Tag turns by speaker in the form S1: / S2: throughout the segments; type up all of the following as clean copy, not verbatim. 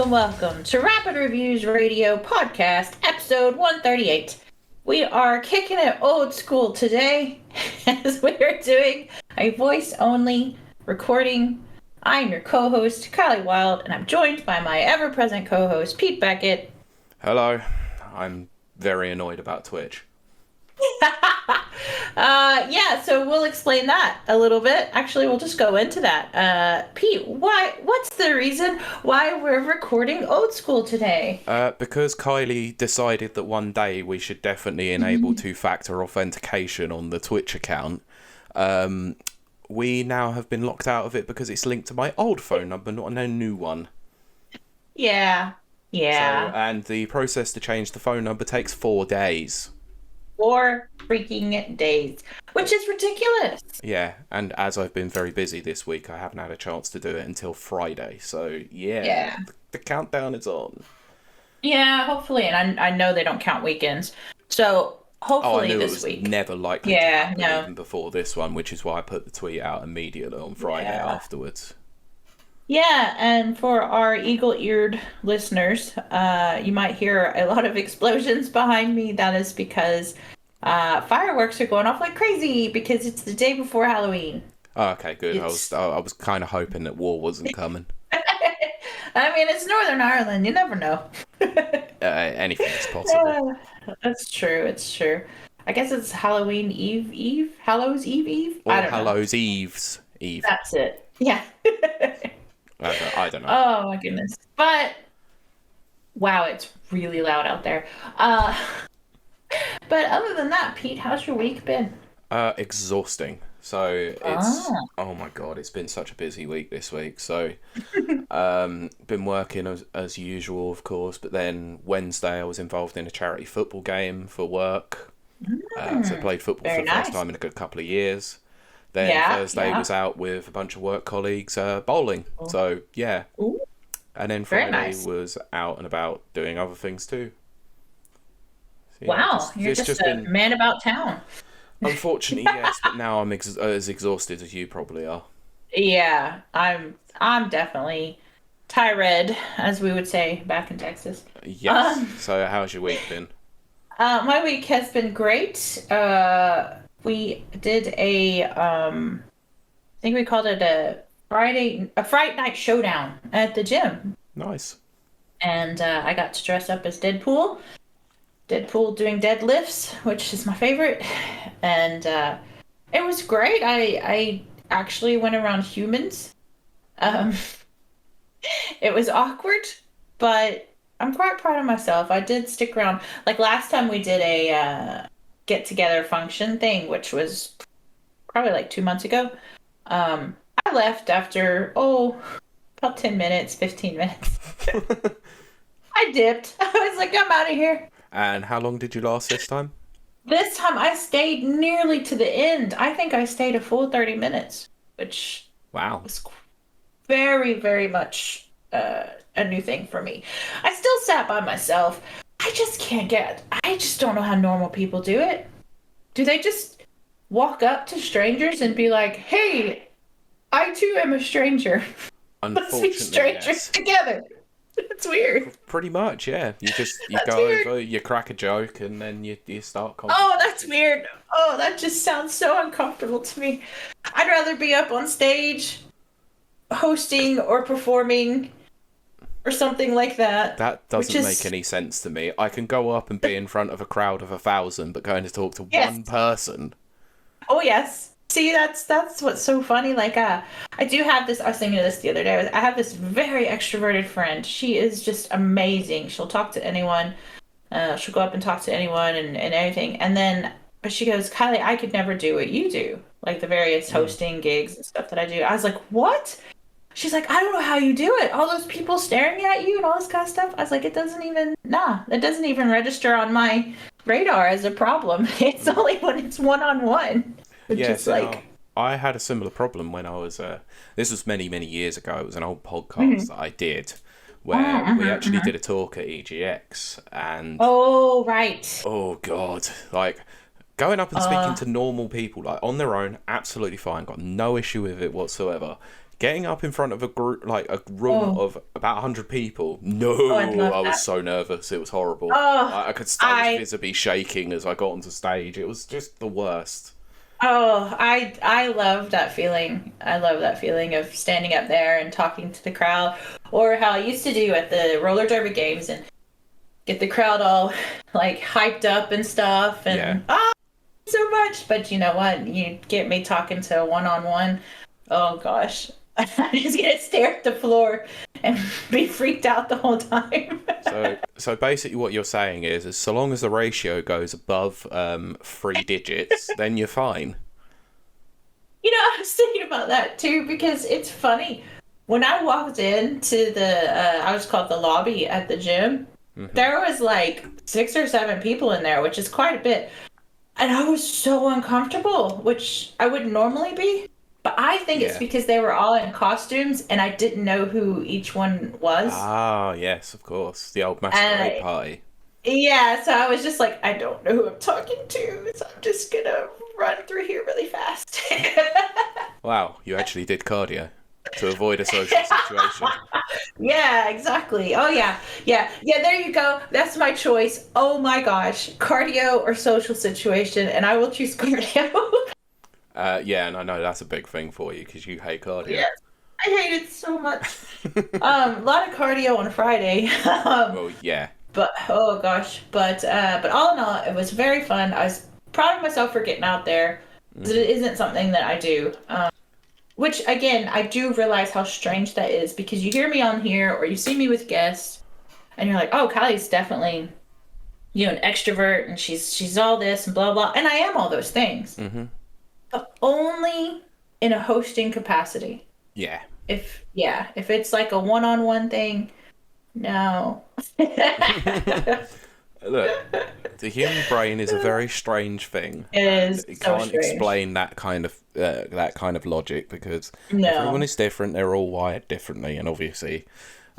S1: welcome to Rapid Reviews Radio Podcast, episode 138. We are kicking it old school today as we are doing a voice-only recording. I'm your co-host, Wilde, and I'm joined by my ever-present co-host, Pete Beckett.
S2: Hello. I'm very annoyed about Twitch.
S1: So we'll explain that a little bit. Actually, we'll just go into that. Pete, what's the reason why we're recording old school today?
S2: Because Kiley decided that one day we should definitely enable two-factor authentication on the Twitch account. We now have been locked out of it because it's linked to my old phone number, not a new one.
S1: Yeah.
S2: So, and the process to change the phone number takes 4 days.
S1: 4 freaking days, which is ridiculous.
S2: Yeah, and as I've been very busy this week, I haven't had a chance to do it until Friday. So, yeah. The countdown is on.
S1: Yeah, hopefully, and I know they don't count weekends. So, hopefully this week.
S2: Never likely to happen even before this one, which is why I put the tweet out immediately on Friday afterwards.
S1: Yeah, and for our eagle-eared listeners, you might hear a lot of explosions behind me. That is because fireworks are going off like crazy because it's the day before Halloween.
S2: Oh, okay, good. I was kind of hoping that war wasn't coming.
S1: I mean, it's Northern Ireland. You never know.
S2: Anything is possible.
S1: That's true. It's true. I guess it's Halloween Eve? Hallows Eve?
S2: Or Hallows Eve's Eve.
S1: That's it. Yeah.
S2: I don't know.
S1: Oh my goodness. But wow, it's really loud out there. But other than that, Pete, how's your week been?
S2: Exhausting. So it's oh my god, it's been such a busy week this week. So been working as usual, of course, but then Wednesday I was involved in a charity football game for work. So I played football for the first time in a good couple of years. Then Thursday was out with a bunch of work colleagues bowling. Oh. So, yeah.
S1: Ooh.
S2: And then Friday was out and about doing other things too.
S1: So, wow, you're just a man about town.
S2: Unfortunately, yes, but now I'm as exhausted as you probably are.
S1: Yeah, I'm definitely tired, as we would say back in Texas.
S2: Yes. So how's your week been?
S1: My week has been great. We did I think we called it a Friday night showdown at the gym.
S2: Nice.
S1: And I got to dress up as Deadpool doing deadlifts, which is my favorite. And it was great. I actually went around humans. It was awkward, but I'm quite proud of myself. I did stick around. Like last time we did a get-together function thing, which was probably like 2 months ago. I left after, about 10 minutes, 15 minutes. I dipped. I was like, I'm out of here.
S2: And how long did you last this time?
S1: This time I stayed nearly to the end. I think I stayed a full 30 minutes, which was very, very much a new thing for me. I still sat by myself. I just don't know how normal people do it. Do they just walk up to strangers and be like, hey, I too am a stranger. Let's be strangers together. It's weird.
S2: Pretty much, yeah. You go over, you crack a joke, and then you start conversation.
S1: Oh, that's weird. Oh, that just sounds so uncomfortable to me. I'd rather be up on stage hosting or performing or something like that.
S2: That doesn't make any sense to me. I can go up and be in front of a crowd of 1,000, but going to talk to one person.
S1: Oh, yes. See, that's what's so funny. Like, I do have this, I was thinking of this the other day. I have this very extroverted friend. She is just amazing. She'll talk to anyone. She'll go up and talk to anyone and everything. But she goes, Kiley, I could never do what you do. Like the various hosting gigs and stuff that I do. I was like, what? She's like, I don't know how you do it. All those people staring at you and all this kind of stuff. I was like, it doesn't even register on my radar as a problem. It's only when it's one-on-one.
S2: I had a similar problem when I was, this was many, many years ago. It was an old podcast that I did where we actually did a talk at EGX. And
S1: oh, right.
S2: Oh, God. Like, going up and speaking to normal people, like, on their own, absolutely fine. Got no issue with it whatsoever. getting up in front of a group, like a room
S1: Oh,
S2: of about 100 people.
S1: oh, I'd
S2: No,
S1: love
S2: I was
S1: that.
S2: so nervous. It was horrible.
S1: Oh,
S2: I was
S1: I
S2: visibly shaking as I got onto stage. It was just the worst.
S1: I love that feeling. I love that feeling of standing up there and talking to the crowd, or how I used to do at the roller derby games and get the crowd all like hyped up and stuff
S2: Yeah.
S1: and so much. But you know what? You get me talking to a one-on-one. Oh gosh. I'm just gonna stare at the floor and be freaked out the whole time.
S2: So basically, what you're saying is so long as the ratio goes above 3 digits, then you're fine.
S1: You know, I was thinking about that too because it's funny. When I walked into I was called the lobby at the gym, there was like 6 or 7 people in there, which is quite a bit. And I was so uncomfortable, which I wouldn't normally be. But I think it's
S2: Yeah.
S1: because they were all in costumes and I didn't know who each one was.
S2: Ah, yes, of course. The old
S1: And
S2: masquerade party.
S1: yeah, so I was just like, I don't know who I'm talking to, so I'm just gonna run through here really fast.
S2: Wow, you actually did cardio to avoid a social situation.
S1: Yeah, exactly. Oh yeah. Yeah, there you go. That's my choice. Oh my gosh. Cardio or social situation, and I will choose cardio.
S2: Yeah, and I know that's a big thing for you because you hate cardio.
S1: Yes. I hate it so much. A lot of cardio on Friday.
S2: Well, yeah.
S1: But oh gosh. But all in all, it was very fun. I was proud of myself for getting out there. 'Cause it isn't something that I do. Which again, I do realize how strange that is because you hear me on here or you see me with guests, and you're like, "Oh, Kylie's definitely, an extrovert, and she's all this and blah blah," and I am all those things, but only in a hosting capacity.
S2: Yeah.
S1: If it's like a one-on-one thing, no.
S2: Look, the human brain is a very strange thing.
S1: It is
S2: You
S1: so
S2: can't
S1: strange.
S2: explain that kind of logic because
S1: No.
S2: everyone is different. They're all wired differently, and obviously,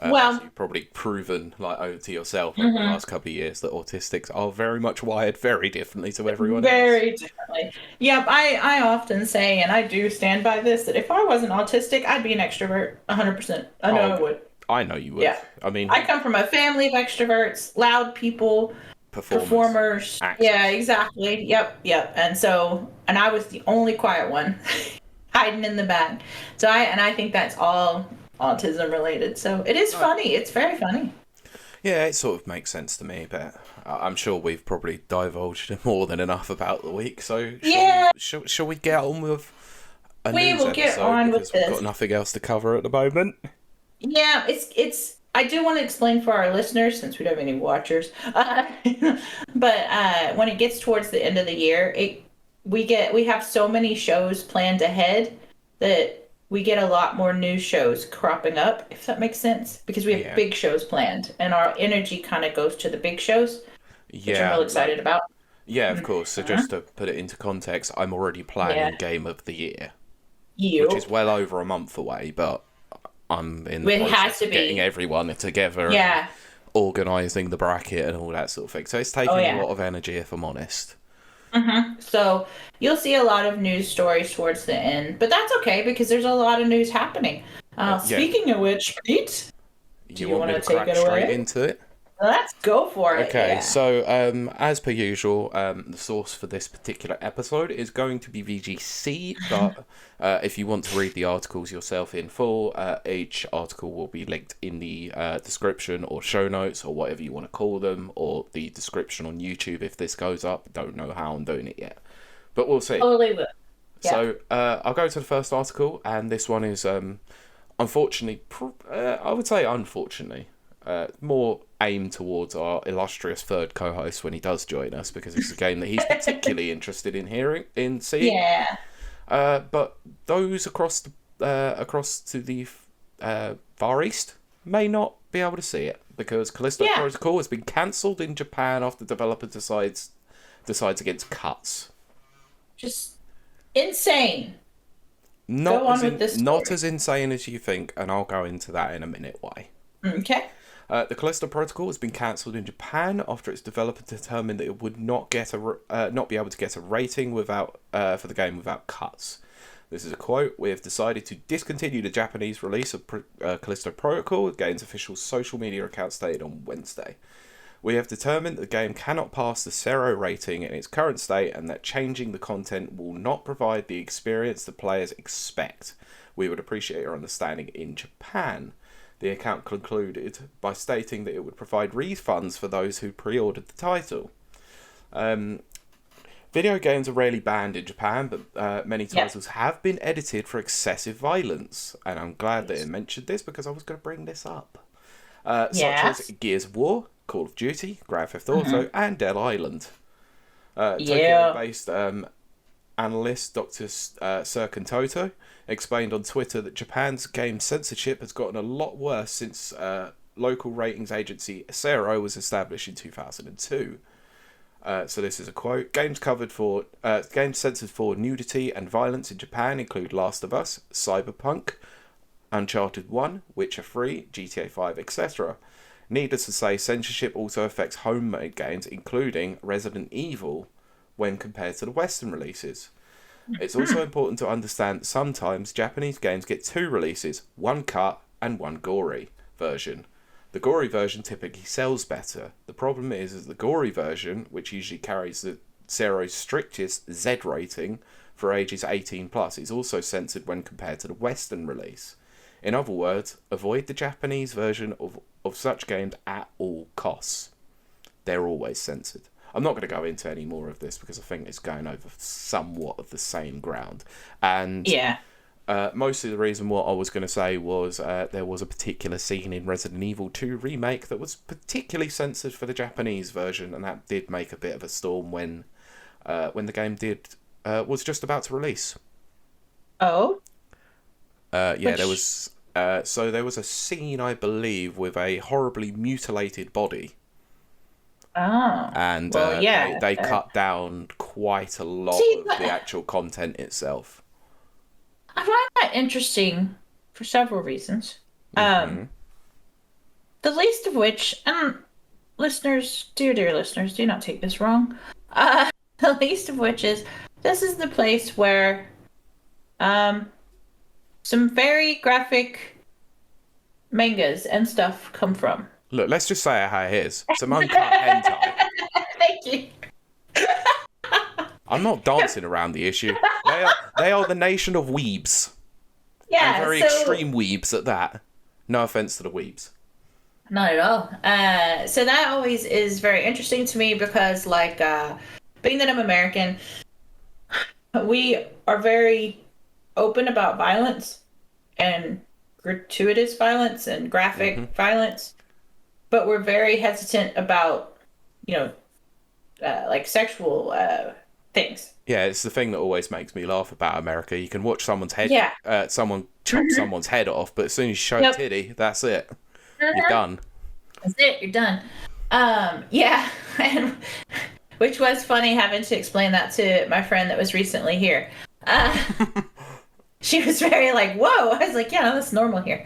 S1: Well,
S2: as you've probably proven like over to yourself over the last couple of years that autistics are very much wired very differently to everyone else.
S1: very differently. Yep, I often say, and I do stand by this, that if I wasn't autistic, I'd be an extrovert, 100%. I know I would.
S2: I know you would.
S1: Yeah.
S2: I mean,
S1: I come from a family of extroverts, loud people, performers.
S2: actors.
S1: Yeah, exactly. Yep. And I was the only quiet one, hiding in the back. I think that's all autism related. So it is funny. It's very funny.
S2: Yeah, it sort of makes sense to me, but I'm sure we've probably divulged more than enough about the week. So shall we get on with a
S1: We
S2: news
S1: will get
S2: episode
S1: on with
S2: because we've
S1: this.
S2: got nothing else to cover at the moment.
S1: Yeah, it's. I do want to explain for our listeners since we don't have any watchers. But when it gets towards the end of the year, we have so many shows planned ahead that we get a lot more new shows cropping up, if that makes sense, because we have big shows planned, and our energy kind of goes to the big shows, which I'm real excited about.
S2: Yeah, of course. So just to put it into context, I'm already planning Game of the Year, which is well over a month away, but I'm in the process of getting everyone together and organising the bracket and all that sort of thing. So it's taking a lot of energy, if I'm honest.
S1: So you'll see a lot of news stories towards the end, but that's okay because there's a lot of news happening. Speaking of which, Pete,
S2: do you want me to crack straight into it?
S1: Let's go for it.
S2: Okay, so as per usual, the source for this particular episode is going to be VGC, but if you want to read the articles yourself in full, each article will be linked in the description or show notes or whatever you want to call them, or the description on YouTube if this goes up. Don't know how I'm doing it yet, but we'll see.
S1: Totally will. Yeah.
S2: So I'll go to the first article, and this one is unfortunately, I would say unfortunately, more aimed towards our illustrious third co-host when he does join us, because it's a game that he's particularly interested in seeing.
S1: Yeah.
S2: But those across to the Far East may not be able to see it because Calista Protocol has been cancelled in Japan after the developer decides against cuts.
S1: Just insane.
S2: Not as insane as you think, and I'll go into that in a minute why.
S1: Okay.
S2: The Calista Protocol has been cancelled in Japan after its developer determined that it would not be able to get a rating for the game without cuts. This is a quote. "We have decided to discontinue the Japanese release of Calista Protocol," the game's official social media account stated on Wednesday. "We have determined that the game cannot pass the Zero rating in its current state and that changing the content will not provide the experience the players expect. We would appreciate your understanding in Japan." The account concluded by stating that it would provide refunds for those who pre-ordered the title. Video games are rarely banned in Japan, but many titles have been edited for excessive violence. And I'm glad that it mentioned this because I was going to bring this up. Such as Gears of War, Call of Duty, Grand Theft Auto, and Dead Island. Tokyo-based analyst Dr. Serkan Toto explained on Twitter that Japan's game censorship has gotten a lot worse since local ratings agency Zero was established in 2002. So this is a quote. Games censored for nudity and violence in Japan include Last of Us, Cyberpunk, Uncharted 1, Witcher 3, GTA 5, etc. Needless to say, censorship also affects homemade games, including Resident Evil, when compared to the Western releases. It's also important to understand that sometimes Japanese games get two releases, one cut and one gory version. The gory version typically sells better. The problem is the gory version, which usually carries the Zero's strictest Z rating for ages 18+, is also censored when compared to the Western release. In other words, avoid the Japanese version of such games at all costs. They're always censored. I'm not going to go into any more of this because I think it's going over somewhat of the same ground. And mostly the reason what I was going to say was there was a particular scene in Resident Evil 2 Remake that was particularly censored for the Japanese version, and that did make a bit of a storm when the game was just about to release.
S1: Oh?
S2: There was... so there was a scene, I believe, with a horribly mutilated body.
S1: Oh.
S2: And they cut down quite a lot of the actual content itself.
S1: I find that interesting for several reasons. The least of which, and listeners, dear listeners, do not take this wrong. The least of which is, this is the place where some very graphic mangas and stuff come from.
S2: Look, let's just say it how it is. Some uncut hentai.
S1: Thank you.
S2: I'm not dancing around the issue. They are the nation of weebs.
S1: Yeah,
S2: and very extreme weebs at that. No offense to the weebs.
S1: Not at all. So that always is very interesting to me because, like, being that I'm American, we are very open about violence and gratuitous violence and graphic violence. But we're very hesitant about, like sexual things.
S2: Yeah, it's the thing that always makes me laugh about America. You can watch someone chop someone's head off, but as soon as you show a titty, that's it. You're done.
S1: That's it. You're done. And which was funny having to explain that to my friend that was recently here. She was very like, "Whoa!" I was like, "Yeah, no, that's normal here."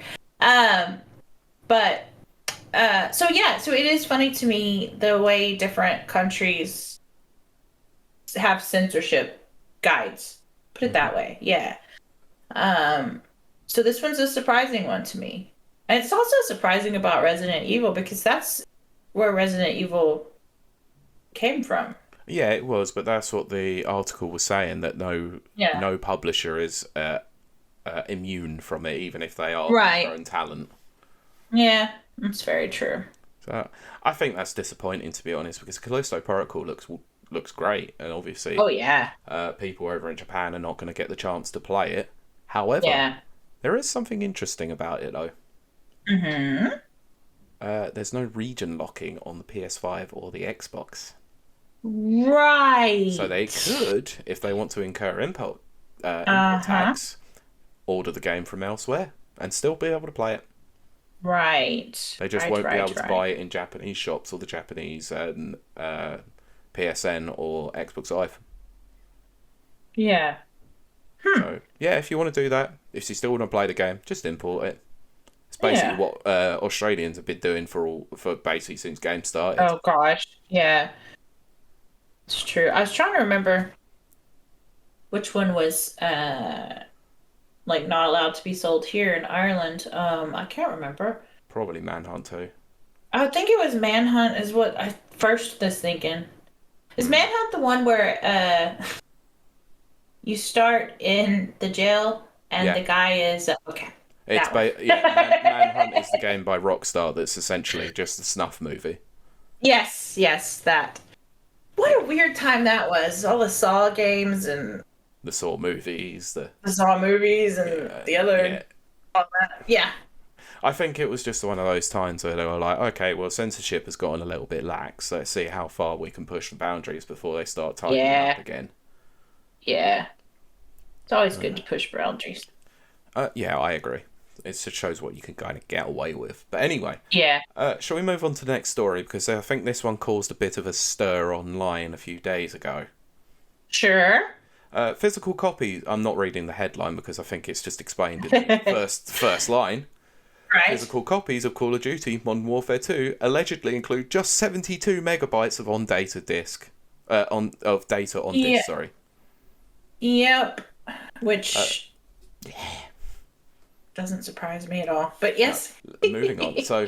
S1: So it is funny to me the way different countries have censorship guides. Put it that way, yeah. So this one's a surprising one to me. And it's also surprising about Resident Evil because that's where Resident Evil came from.
S2: Yeah, it was, but that's what the article was saying, that no publisher is immune from it, even if they are their own talent. Yeah,
S1: that's very true.
S2: So I think that's disappointing, to be honest, because Calista Protocol looks great, and obviously, people over in Japan are not going to get the chance to play it. However, there is something interesting about it, though. There's no region locking on the PS5 or the Xbox.
S1: Right.
S2: So they could, if they want to incur import tax, order the game from elsewhere and still be able to play it.
S1: Right.
S2: They just won't be able to buy it in Japanese shops or the Japanese PSN or Xbox Live.
S1: Yeah.
S2: So, if you want to do that, if you still want to play the game, just import it. It's basically what Australians have been doing for basically since game started.
S1: Oh, gosh. Yeah. It's true. I was trying to remember which one was like not allowed to be sold here in Ireland. I can't remember.
S2: Probably Manhunt too.
S1: I think it was Manhunt is what I first was thinking. Is Manhunt the one where you start in the jail and
S2: Yeah.
S1: the guy is okay.
S2: It's
S1: That one.
S2: Manhunt is the game by Rockstar that's essentially just a snuff movie.
S1: Yes, that. What a weird time that was. All the Saw games and
S2: The Saw movies,
S1: the Saw movies and
S2: yeah,
S1: the other
S2: yeah.
S1: all that. Yeah.
S2: I think it was just one of those times where they were like, okay, well, censorship has gotten a little bit lax. Let's see how far we can push the boundaries before they start tightening up
S1: Yeah.
S2: again.
S1: Yeah. It's always good to push boundaries.
S2: Yeah, I agree. It just shows what you can kind of get away with. But anyway,
S1: Yeah.
S2: shall we move on to the next story? Because I think this one caused a bit of a stir online a few days ago.
S1: Sure.
S2: Physical copies. I'm not reading the headline because I think it's just explained in the first line.
S1: Right.
S2: Physical copies of Call of Duty Modern Warfare 2 allegedly include just 72 megabytes of data on disk. Sorry.
S1: Yep. Which doesn't surprise me at all. But yes.
S2: Moving on. So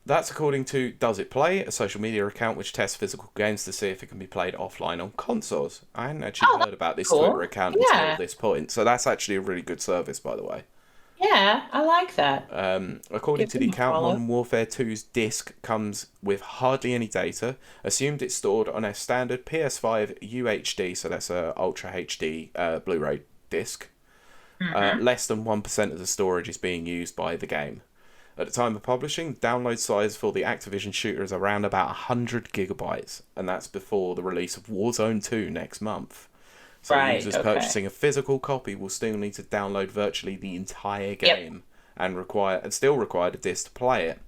S2: that's according to Does It Play, a social media account which tests physical games to see if it can be played offline on consoles. I hadn't actually heard about this
S1: cool.
S2: Twitter account until this point, so that's actually a really good service, by the way.
S1: Yeah, I like that.
S2: According to the account, Modern Warfare 2's disc comes with hardly any data. Assumed it's stored on a standard PS5 UHD, so that's a Ultra HD Blu-ray disc. Less than 1% of the storage is being used by the game. At the time of publishing, download size for the Activision shooter is around about 100 gigabytes, and that's before the release of Warzone 2 next month. So users purchasing a physical copy will still need to download virtually the entire game and still require the disc to play it.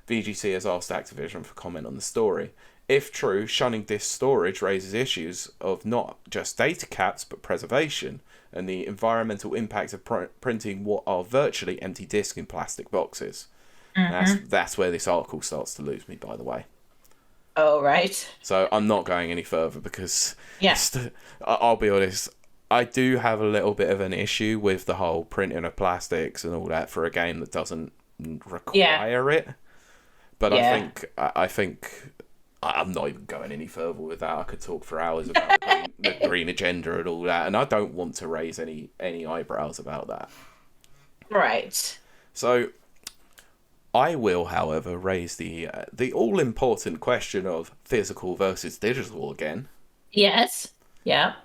S2: VGC has asked Activision for comment on the story. If true, shunning disc storage raises issues of not just data caps but preservation and the environmental impact of printing what are virtually empty discs in plastic boxes. That's where this article starts to lose me, by the way.
S1: Oh, right.
S2: So I'm not going any further because I'll be honest, I do have a little bit of an issue with the whole printing of plastics and all that for a game that doesn't require it. But I think I'm not even going any further with that. I could talk for hours about the green agenda and all that, and I don't want to raise any eyebrows about that.
S1: Right.
S2: So I will, however, raise the all-important question of physical versus digital again.
S1: Yes. Yeah.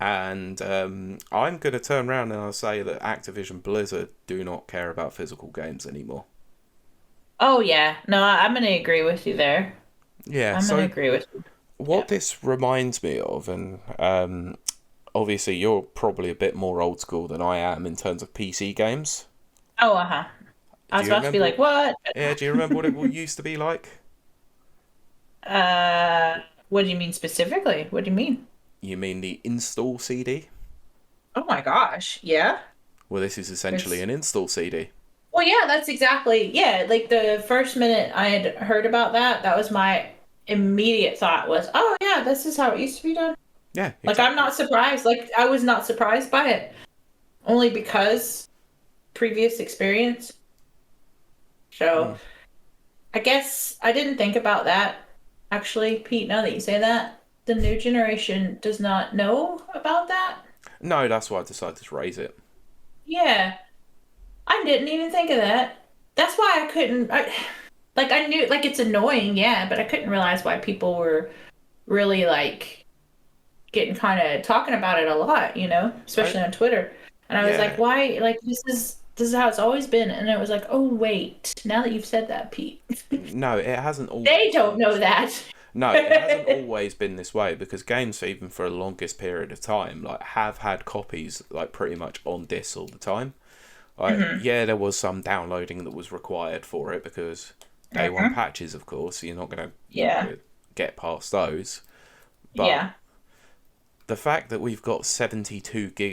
S2: And I'm going to turn around and I'll say that Activision Blizzard do not care about physical games anymore.
S1: Oh, yeah. No, I'm going to agree with you there.
S2: Yeah,
S1: I'm going to agree with you.
S2: What this reminds me of, and obviously you're probably a bit more old school than I am in terms of PC games.
S1: Oh, I was about to be like, what?
S2: Yeah, do you remember what it used to be like?
S1: What do you mean specifically? What do you mean?
S2: You mean the install CD?
S1: Oh my gosh, yeah.
S2: Well, this is essentially an install CD.
S1: Well, yeah, that's exactly, like the first minute I had heard about that, that was my immediate thought was, oh yeah, this is how it used to be done.
S2: Yeah, exactly.
S1: Like, I'm not surprised. Like, I was not surprised by it. Only because previous experience. So, I guess I didn't think about that, actually, Pete, now that you say that. The new generation does not know about that.
S2: No, that's why I decided to raise it.
S1: Yeah. I didn't even think of that. That's why I couldn't... I knew, like, it's annoying, yeah, but I couldn't realize why people were really, like, getting kind of talking about it a lot, you know, especially on Twitter. And I was like, why? Like, this is how it's always been. And it was like, oh, wait, now that you've said that, Pete.
S2: No, it hasn't always.
S1: They don't know that.
S2: No, it hasn't always been this way because games, even for the longest period of time, like, have had copies, like, pretty much on disc all the time. Like, yeah, there was some downloading that was required for it because day one patches, of course, you're not going to get past those. But the fact that we've got 72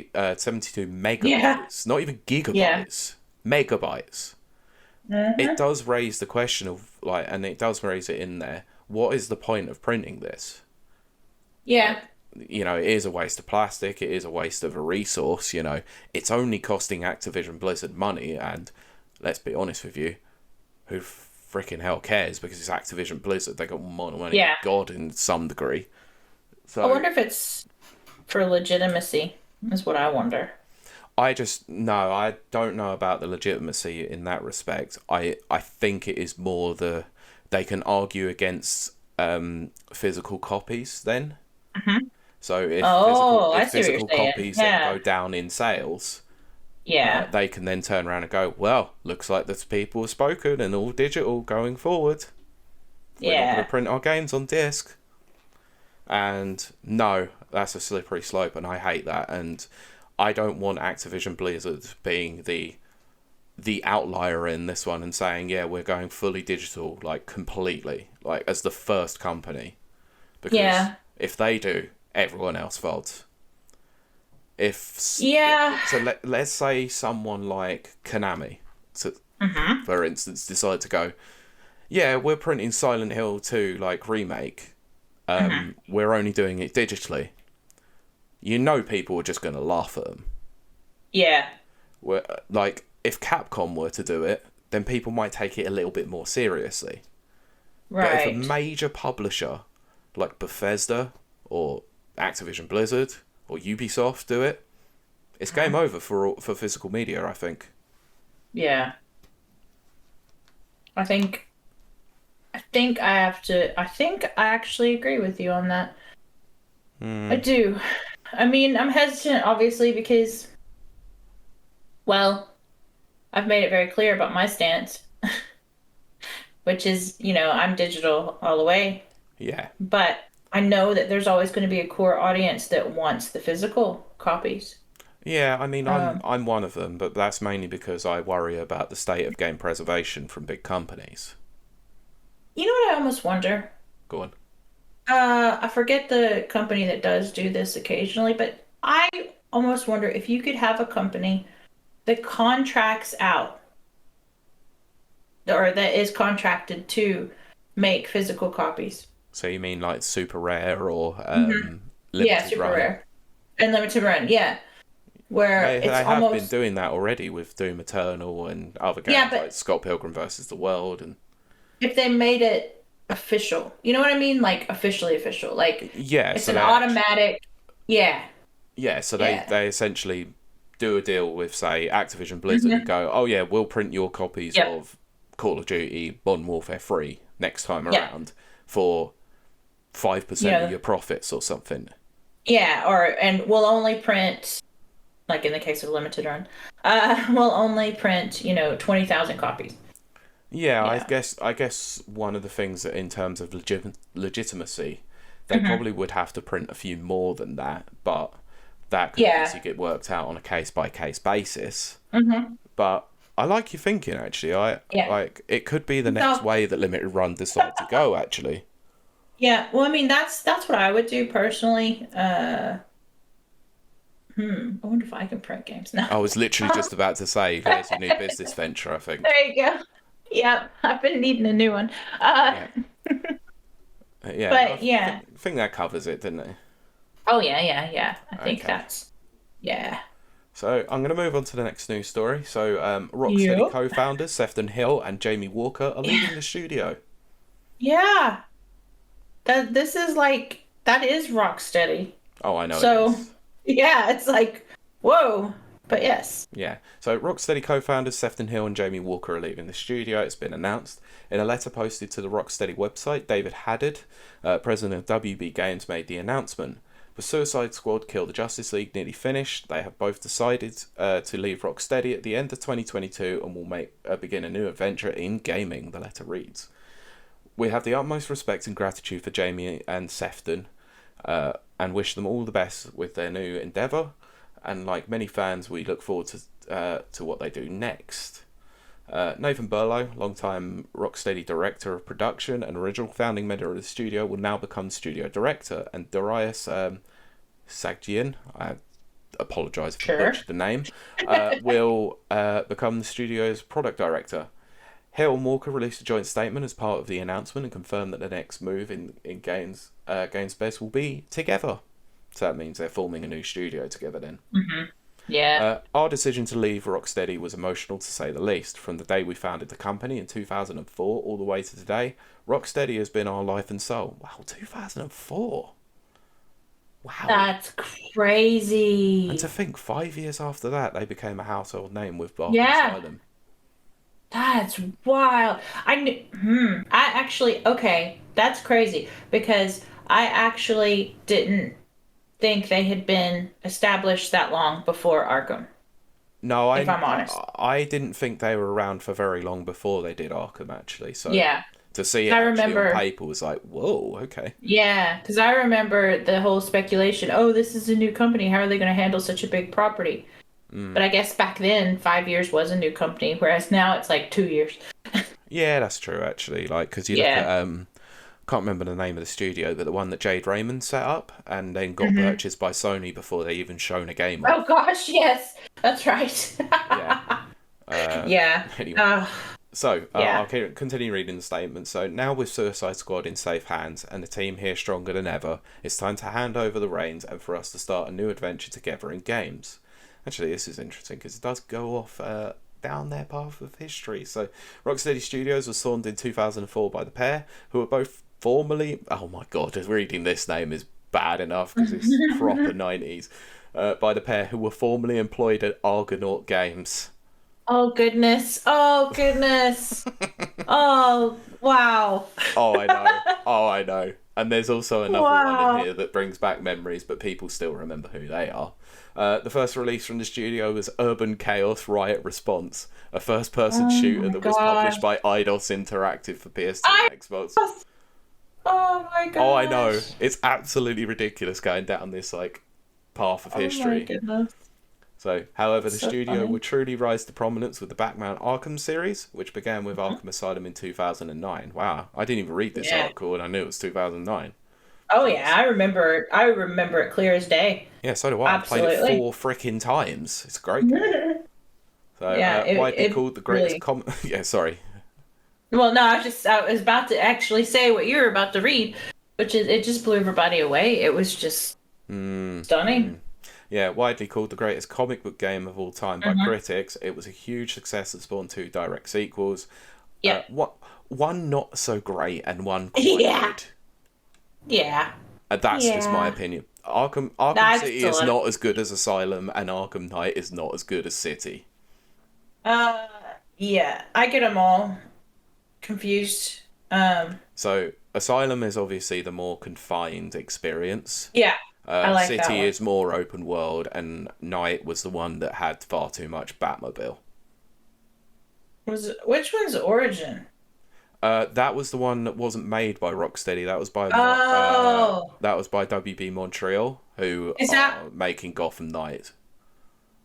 S2: megabytes, not even gigabytes, megabytes, it does raise the question of, like, and it does raise it in there, what is the point of printing this?
S1: Yeah.
S2: you know, it is a waste of plastic, it is a waste of a resource, you know. It's only costing Activision Blizzard money, and let's be honest with you, who freaking hell cares, because it's Activision Blizzard, they got more money than God in some degree. So
S1: I wonder if it's for legitimacy, is what I wonder.
S2: I don't know about the legitimacy in that respect. I think it is more they can argue against physical copies then.
S1: Mm-hmm.
S2: So if physical copies then go down in sales, they can then turn around and go, well, looks like the people have spoken and all digital going forward. We're not going to print our games on disc. And no, that's a slippery slope, and I hate that. And I don't want Activision Blizzard being the outlier in this one and saying, yeah, we're going fully digital, like completely, like as the first company. Because if they do, everyone else folds. Let's say someone like Konami, for instance, decide to go, yeah, we're printing Silent Hill 2 like remake. We're only doing it digitally. You know, people are just going to laugh at them. Yeah. Like, if Capcom were to do it, then people might take it a little bit more seriously. Right. But if a major publisher like Bethesda or Activision Blizzard or Ubisoft do it, it's game over for physical media, I think.
S1: Yeah. I think I actually agree with you on that. I do. I mean, I'm hesitant, obviously, because, well, I've made it very clear about my stance, which is, you know, I'm digital all the way.
S2: Yeah.
S1: But I know that there's always going to be a core audience that wants the physical copies.
S2: Yeah, I mean, I'm one of them, but that's mainly because I worry about the state of game preservation from big companies.
S1: You know what I almost wonder?
S2: Go on.
S1: I forget the company that does do this occasionally, but I almost wonder if you could have a company that contracts out or that is contracted to make physical copies.
S2: So you mean like Super Rare or
S1: Super
S2: Run?
S1: Rare and Limited Run, yeah. Where
S2: they have been doing that already with Doom Eternal and other games like Scott Pilgrim vs. the World. And
S1: if they made it official, you know what I mean? Like officially official, like it's an automatic.
S2: So they essentially do a deal with, say, Activision Blizzard and go, oh yeah, we'll print your copies of Call of Duty Modern Warfare 3 next time around for 5% of your profits or something.
S1: Yeah, and we'll only print, like in the case of Limited Run, we'll only print 20,000 copies.
S2: Yeah, I guess one of the things that in terms of legitimacy, they probably would have to print a few more than that, but that could easily get worked out on a case-by-case basis. But I like your thinking, actually. Like, it could be the next way that Limited Run decide to go, actually.
S1: Yeah, well, I mean, that's what I would do personally. I wonder if I can print games now.
S2: I was literally just about to say, there's your new business venture, I think.
S1: There you go. Yeah, I've been needing a new one.
S2: I think that covers it, didn't it?
S1: Oh, yeah. I think that's... Yeah.
S2: So I'm going to move on to the next news story. So Rocksteady co-founders Sefton Hill and Jamie Walker are leaving the studio.
S1: Yeah. That is Rocksteady.
S2: Oh, I know.
S1: So, it's like, whoa. But yes.
S2: Yeah. So Rocksteady co-founders Sefton Hill and Jamie Walker are leaving the studio. It's been announced. In a letter posted to the Rocksteady website, David Haddad, president of WB Games, made the announcement. With Suicide Squad Kill the Justice League nearly finished, they have both decided to leave Rocksteady at the end of 2022 and will begin a new adventure in gaming, the letter reads. We have the utmost respect and gratitude for Jamie and Sefton and wish them all the best with their new endeavour. And like many fans, we look forward to what they do next. Nathan Burlow, longtime Rocksteady director of production and original founding member of the studio, will now become studio director, and Darius Sagjian, I apologise if I butchered the name, will become the studio's product director. Hill and Walker released a joint statement as part of the announcement and confirmed that the next move in GamesBest will be together. So that means they're forming a new studio together then.
S1: Mm-hmm. Yeah.
S2: Our decision to leave Rocksteady was emotional to say the least. From the day we founded the company in 2004 all the way to today, Rocksteady has been our life and soul. Wow, 2004. Wow.
S1: That's crazy.
S2: And to think 5 years after that, they became a household name with Arkham
S1: Yeah.
S2: Asylum.
S1: That's wild. I actually, okay, that's crazy because I actually didn't think they had been established that long before Arkham,
S2: No,
S1: if I'm honest.
S2: I didn't think they were around for very long before they did Arkham, actually. So
S1: Yeah.
S2: to see it
S1: I
S2: actually on
S1: remember,
S2: paper was like, whoa, okay.
S1: yeah, because I remember the whole speculation, oh, this is a new company. How are they going to handle such a big property? But I guess back then, 5 years was a new company, whereas now it's like 2 years.
S2: Yeah, that's true, actually. Like, because you look
S1: Yeah.
S2: at, can't remember the name of the studio, but the one that Jade Raymond set up and then got purchased by Sony before they even shown a game
S1: Oh
S2: off.
S1: gosh, yes, that's right.
S2: Yeah.
S1: Yeah.
S2: Anyway. So,
S1: Yeah.
S2: I'll continue reading the statement. So, now with Suicide Squad in safe hands and the team here stronger than ever, it's time to hand over the reins and for us to start a new adventure together in games. Actually, this is interesting because it does go off down their path of history. So, Rocksteady Studios was formed in 2004 by the pair, who were both formerly... Oh my god, just reading this name is bad enough because it's proper 90s. By the pair who were formerly employed at Argonaut Games.
S1: Oh goodness. Oh goodness. Oh wow.
S2: Oh, I know. Oh, I know. And there's also another one
S1: Wow.
S2: in here that brings back memories, but people still remember who they are. The first release from the studio was Urban Chaos Riot Response, a first-person
S1: Oh
S2: shooter
S1: my
S2: that was
S1: God.
S2: published by Eidos Interactive for PS2
S1: I
S2: and Xbox.
S1: Oh my gosh.
S2: Oh, I know. It's absolutely ridiculous going down this like path of
S1: Oh my
S2: history.
S1: goodness.
S2: So, however, the
S1: So
S2: studio
S1: funny.
S2: would truly rise to prominence with the Batman Arkham series, which began with Arkham Asylum in 2009. Wow, I didn't even read this
S1: Yeah.
S2: article and I knew it was 2009.
S1: Oh yeah, I remember it. I remember it clear as day.
S2: Yeah, so do I. I played it
S1: Absolutely.
S2: 4 freaking times. It's a great game. So,
S1: Yeah,
S2: widely
S1: it
S2: called the greatest
S1: really.
S2: Yeah, sorry.
S1: Well, no, I was about to actually say what you were about to read, which is it just blew everybody away. It was just stunning.
S2: Yeah, widely called the greatest comic book game of all time by critics, it was a huge success that spawned 2 direct sequels.
S1: Yep.
S2: One not so great and one quite
S1: Yeah.
S2: good.
S1: Yeah.
S2: That's just my
S1: Yeah.
S2: opinion. Arkham
S1: That's
S2: City
S1: still
S2: is
S1: a-
S2: not as good as Asylum, and Arkham Knight is not as good as City.
S1: Uh, yeah, I get them all confused.
S2: So Asylum is obviously the more confined experience.
S1: Yeah, I like that
S2: City
S1: one.
S2: is more open world, and Knight was the one that had far too much Batmobile.
S1: Which one's Origin?
S2: That was the one that wasn't made by Rocksteady. That was by
S1: Oh,
S2: that was by WB Montreal, who
S1: is
S2: are
S1: that
S2: making Gotham Knight.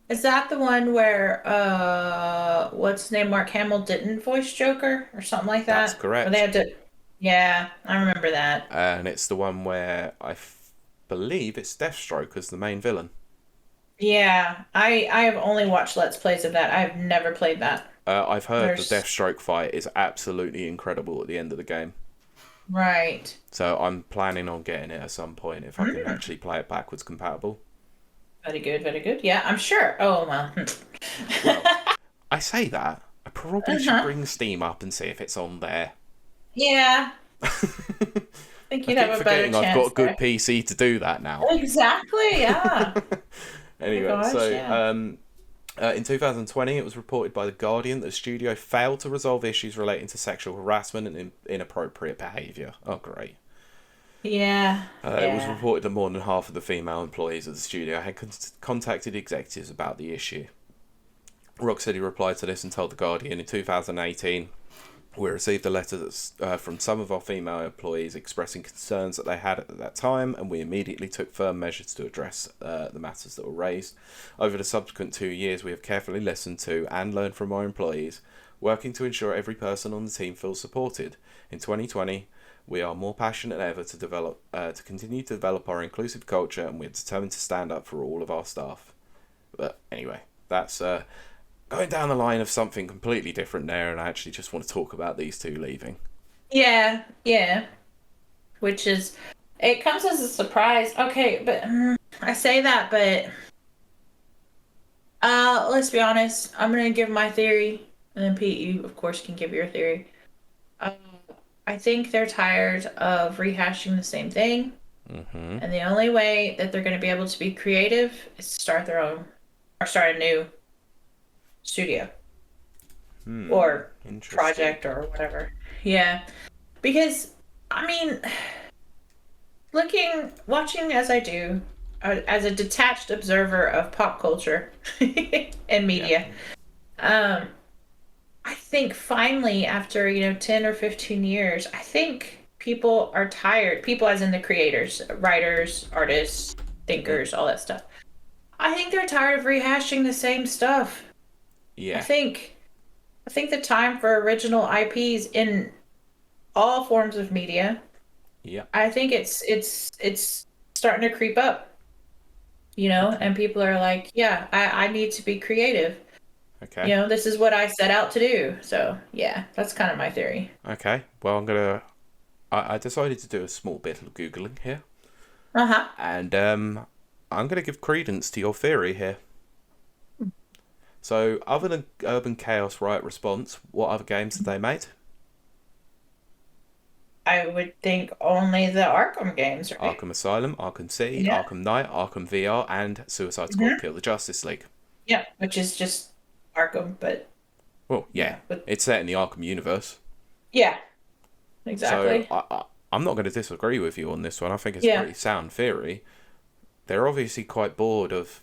S1: is that the one where what's his name? Mark Hamill didn't voice Joker or something like
S2: That's
S1: that? Or they
S2: correct,
S1: had to. Yeah, I remember that.
S2: and it's the one where believe it's Deathstroke as the main villain.
S1: Yeah, I have only watched Let's Plays of that. I've never played that.
S2: I've heard the
S1: There's
S2: Deathstroke fight is absolutely incredible at the end of the game.
S1: right.
S2: So I'm planning on getting it at some point if I can actually play it backwards compatible.
S1: Very good, very good. Yeah, I'm sure. Oh well.
S2: Well, I say that. I probably should
S1: Uh-huh.
S2: bring Steam up and see if it's on there.
S1: Yeah, I
S2: I
S1: think
S2: keep
S1: you'd have a better
S2: forgetting I've
S1: chance
S2: got a good
S1: there.
S2: PC to do that now.
S1: Exactly. Yeah.
S2: Anyway,
S1: Oh my gosh,
S2: so
S1: yeah.
S2: in 2020, it was reported by The Guardian that the studio failed to resolve issues relating to sexual harassment and inappropriate behaviour. Oh, great.
S1: Yeah.
S2: It was
S1: Yeah.
S2: reported that more than half of the female employees at the studio had contacted executives about the issue. Rocksteady replied to this and told The Guardian in 2018, we received a letter that's, from some of our female employees expressing concerns that they had at that time, and we immediately took firm measures to address the matters that were raised. Over the subsequent 2 years, we have carefully listened to and learned from our employees, working to ensure every person on the team feels supported. In 2020, we are more passionate than ever to continue to develop our inclusive culture, and we're determined to stand up for all of our staff. But anyway, that's going down the line of something completely different there, and I actually just want to talk about these two leaving.
S1: Yeah. Yeah. Which is, it comes as a surprise. Okay, but I say that, but let's be honest. I'm gonna give my theory, and then Pete, you of course can give your theory. Uh, I think they're tired of rehashing the same thing,
S2: Mm-hmm.
S1: and the only way that they're gonna be able to be creative is to start their own or start a new studio or
S2: Interesting.
S1: project or whatever. Yeah, because I mean, watching as I do, as a detached observer of pop culture and
S2: Yeah.
S1: media, um, I think finally, after 10 or 15 years, I think people are tired. People, as in the creators, writers, artists,
S2: Mm-hmm.
S1: thinkers, all that stuff. I think they're tired of rehashing the same stuff. I
S2: Yeah.
S1: think, I think the time for original IPs in all forms of media,
S2: Yeah.
S1: I think it's starting to creep up,
S2: Okay.
S1: and people are like, yeah, I need to be creative.
S2: Okay.
S1: This is what I set out to do. So, yeah, that's kind of my theory.
S2: Okay. Well, I decided to do a small bit of googling here,
S1: Uh-huh.
S2: and I'm gonna give credence to your theory here. So, other than Urban Chaos Riot Response, what other games have they made?
S1: I would think only the Arkham games, right?
S2: Arkham Asylum, Arkham City,
S1: Yeah.
S2: Arkham Knight, Arkham VR, and Suicide Squad:
S1: Hmm.
S2: Kill the Justice League.
S1: Yeah, which is just Arkham, but
S2: Well, yeah,
S1: but
S2: it's set in the Arkham universe.
S1: yeah,
S2: So
S1: exactly.
S2: I'm not going to disagree with you on this one. I think it's a
S1: Yeah.
S2: pretty sound theory. They're obviously quite bored of,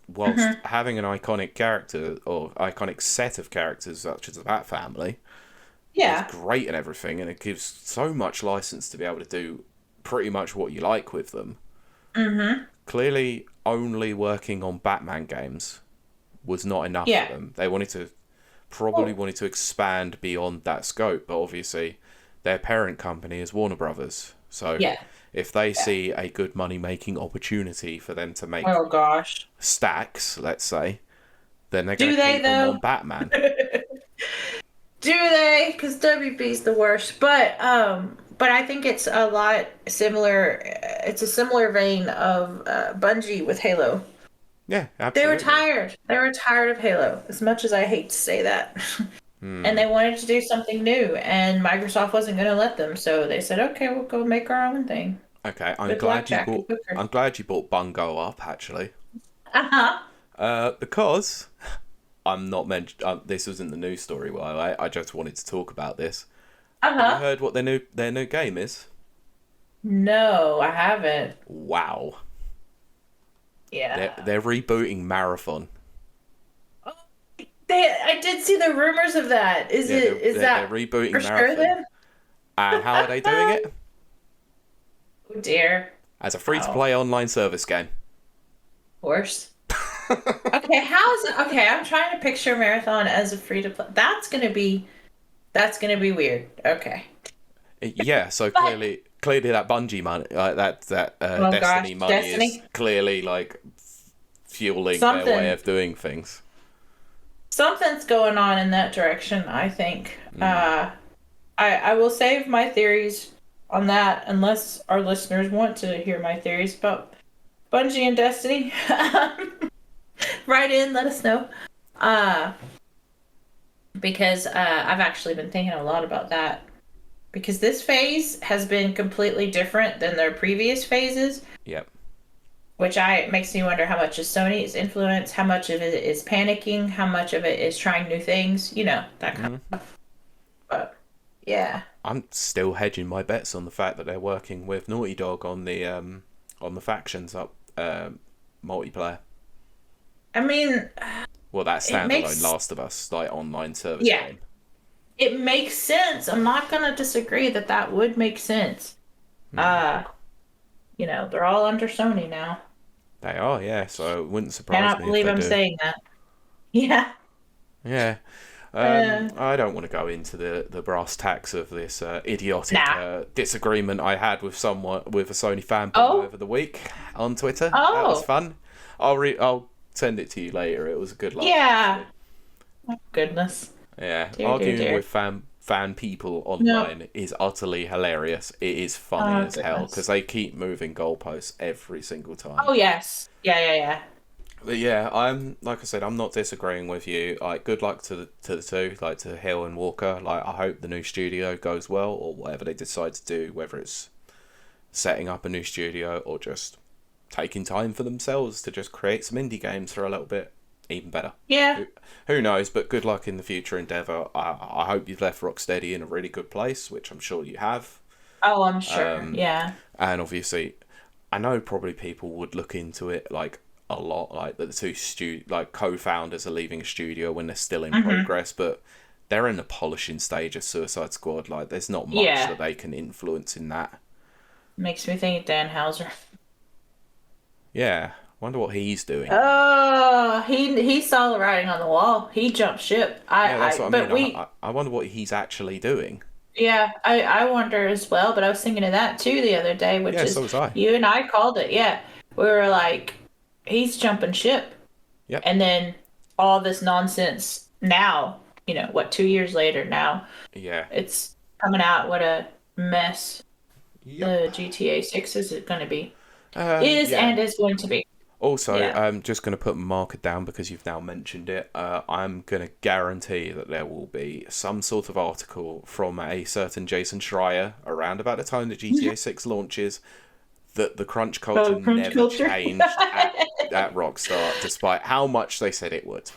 S2: whilst
S1: Hmm.
S2: having an iconic character or iconic set of characters such as the Bat Family is
S1: Yeah.
S2: great and everything, and it gives so much license to be able to do pretty much what you like with them.
S1: Hmm.
S2: Clearly, only working on Batman games was not enough for
S1: Yeah.
S2: them. They probably
S1: Oh,
S2: wanted to expand beyond that scope, but obviously their parent company is Warner Brothers. So
S1: yeah.
S2: if they
S1: Yeah.
S2: see a good money making opportunity for them to make
S1: Oh gosh.
S2: stacks, let's say, then they're going
S1: Do
S2: to
S1: they
S2: keep them on
S1: though?
S2: Batman.
S1: Do they? Because WB's the worst. But I think it's a lot similar. It's a similar vein of Bungie with Halo.
S2: Yeah,
S1: They were
S2: absolutely.
S1: tired. They were tired of Halo, as much as I hate to say that. And
S2: Hmm.
S1: they wanted to do something new, and Microsoft wasn't going to let them. So they said, "Okay, we'll go make our own thing
S2: Okay,
S1: with blackjack and
S2: I'm
S1: poker."
S2: glad you brought Bungo up actually,
S1: Uh-huh.
S2: because I'm not meant. This wasn't the news story. Well, I just wanted to talk about this. Have you
S1: Uh-huh.
S2: heard what their new game is?
S1: No, I haven't.
S2: Wow, they're
S1: Yeah.
S2: they're rebooting Marathon.
S1: Oh, I did see the rumors of that. Is
S2: Yeah,
S1: it is
S2: they're
S1: that
S2: rebooting
S1: for sure
S2: Marathon,
S1: then?
S2: and how are they doing
S1: Oh
S2: it?
S1: dear.
S2: As a free to
S1: Oh,
S2: play online service game.
S1: of course. Okay, how's it? Okay, I'm trying to picture Marathon as a free to play. That's gonna be weird. Okay.
S2: Yeah, so
S1: But
S2: clearly that Bungie money, that
S1: oh gosh,
S2: Destiny money is
S1: Destiny.
S2: clearly like fueling their way
S1: Something
S2: of doing things.
S1: something's going on in that direction, I think.
S2: Mm.
S1: I will save my theories on that unless our listeners want to hear my theories about Bungie and Destiny. Write in, let us know. Uh, because I've actually been thinking a lot about that. Because this phase has been completely different than their previous phases,
S2: Yep.
S1: which makes me wonder how much is Sony's influence, how much of it is panicking, how much of it is trying new things, that kind
S2: Mm.
S1: of stuff. But yeah.
S2: I'm still hedging my bets on the fact that they're working with Naughty Dog on the factions up multiplayer.
S1: I mean,
S2: Well, that
S1: it
S2: standalone
S1: makes
S2: Last of Us like online service
S1: yeah,
S2: game.
S1: it makes sense. I'm not gonna disagree that that would make sense.
S2: Mm.
S1: Uh, they're all under Sony now.
S2: They are, yeah. So it wouldn't surprise
S1: Cannot
S2: me if
S1: believe
S2: they
S1: I'm
S2: do.
S1: saying that. Yeah.
S2: Yeah.
S1: Uh,
S2: I don't want to go into the brass tacks of this idiotic
S1: nah.
S2: disagreement I had with a Sony fanboy
S1: Oh,
S2: over the week on Twitter. That was
S1: oh,
S2: fun. I'll send it to you later. It was a good laugh
S1: yeah.
S2: actually.
S1: Oh, goodness.
S2: Yeah,
S1: Dear, dear,
S2: arguing
S1: dear.
S2: with fan people
S1: No.
S2: online is utterly hilarious. It is funny
S1: Oh
S2: as hell because
S1: goodness.
S2: they keep moving goalposts every single time.
S1: Oh yes. Yeah.
S2: But yeah, I'm like I said, I'm not disagreeing with you. Like, good luck to the two, like to Hill and Walker. Like, I hope the new studio goes well, or whatever they decide to do, whether it's setting up a new studio or just taking time for themselves to just create some indie games for a little bit. Even better.
S1: Yeah.
S2: Who knows? But good luck in the future endeavour. I hope you've left Rocksteady in a really good place, which I'm sure you have.
S1: Oh, I'm sure. Yeah.
S2: And obviously, I know probably people would look into it like a lot, like that the two co-founders are leaving a studio when they're still in
S1: Mm-hmm.
S2: progress, but they're in the polishing stage of Suicide Squad. Like, there's not much
S1: Yeah.
S2: that they can influence in that.
S1: Makes me think of Dan Hauser.
S2: Yeah, wonder what he's doing.
S1: Oh, he saw the writing on the wall. He jumped ship.
S2: Yeah, that's what I
S1: But
S2: mean. I wonder what he's actually doing.
S1: yeah, I wonder as well. But I was thinking of that too the other day, which
S2: Yeah,
S1: is
S2: so was I.
S1: you and I called it. Yeah, we were like, he's jumping ship,
S2: Yep.
S1: and then all this nonsense now. What? 2 years later now,
S2: Yeah.
S1: it's coming out. What a mess
S2: Yep.
S1: the GTA 6 is going to be. Is
S2: Yeah.
S1: and is going to be.
S2: Also,
S1: Yeah.
S2: I'm just going to put a marker down because you've now mentioned it. I'm going to guarantee that there will be some sort of article from a certain Jason Schreier around about the time that GTA 6 launches that the crunch culture
S1: Oh, crunch
S2: never
S1: culture.
S2: changed at Rockstar, despite how much they said it would.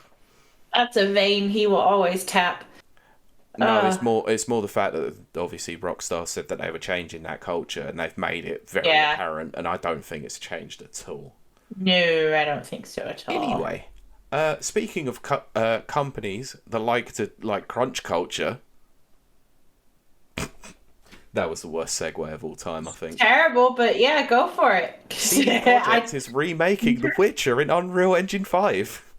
S1: That's a vein he will always tap.
S2: No, it's more the fact that obviously Rockstar said that they were changing that culture and they've made it very
S1: Yeah.
S2: apparent, and I don't think it's changed at all.
S1: No, I don't think so at all.
S2: Anyway, speaking of companies that like to like crunch culture, that was the worst segue of all time, I think.
S1: Terrible, but yeah, go for it.
S2: CD Projekt is remaking The Witcher in Unreal Engine 5.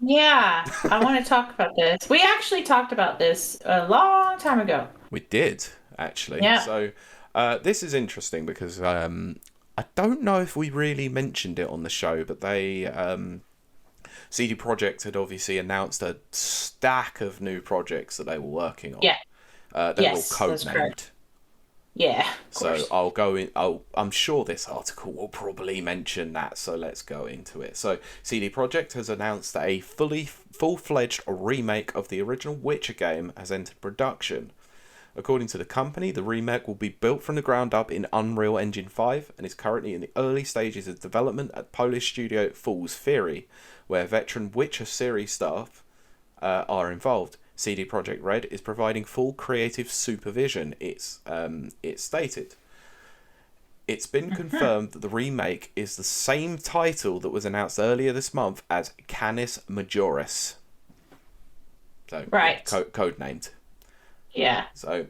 S1: Yeah, I want to talk about this. We actually talked about this a long time ago.
S2: We did, actually.
S1: Yeah.
S2: So, this is interesting because I don't know if we really mentioned it on the show, but CD Projekt had obviously announced a stack of new projects that they were working on.
S1: Yeah.
S2: They were all
S1: Yes, that's
S2: codenamed.
S1: correct. Yeah, of
S2: So
S1: course.
S2: I'll go in. I'm sure this article will probably mention that. So let's go into it. So CD Projekt has announced that a full-fledged remake of the original Witcher game has entered production. According to the company, the remake will be built from the ground up in Unreal Engine 5 and is currently in the early stages of development at Polish studio Fool's Theory, where veteran Witcher series staff are involved. CD Projekt Red is providing full creative supervision, it's stated. It's been confirmed that the remake is the same title that was announced earlier this month as Canis Majoris. So,
S1: Right.
S2: codenamed.
S1: Yeah.
S2: So,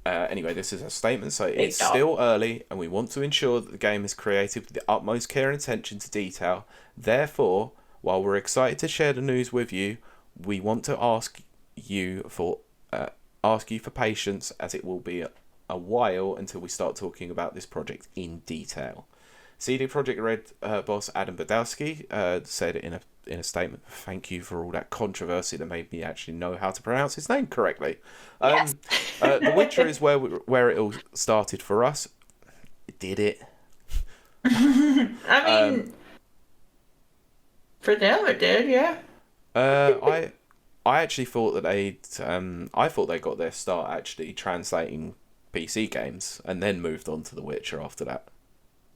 S2: anyway, this is a statement. So,
S1: Big
S2: it's
S1: dog.
S2: still early, and we want to ensure that the game is created with the utmost care and attention to detail. Therefore, while we're excited to share the news with you, we want to ask you for patience, as it will be a while until we start talking about this project in detail. CD Projekt Red boss Adam Badowski said in a statement, "Thank you for all that controversy that made me actually know how to pronounce his name correctly."
S1: Yes.
S2: The Witcher is where it all started for us. Did it?
S1: I mean, for them it did, yeah.
S2: I actually thought that I thought they got their start actually translating PC games and then moved on to The Witcher after that.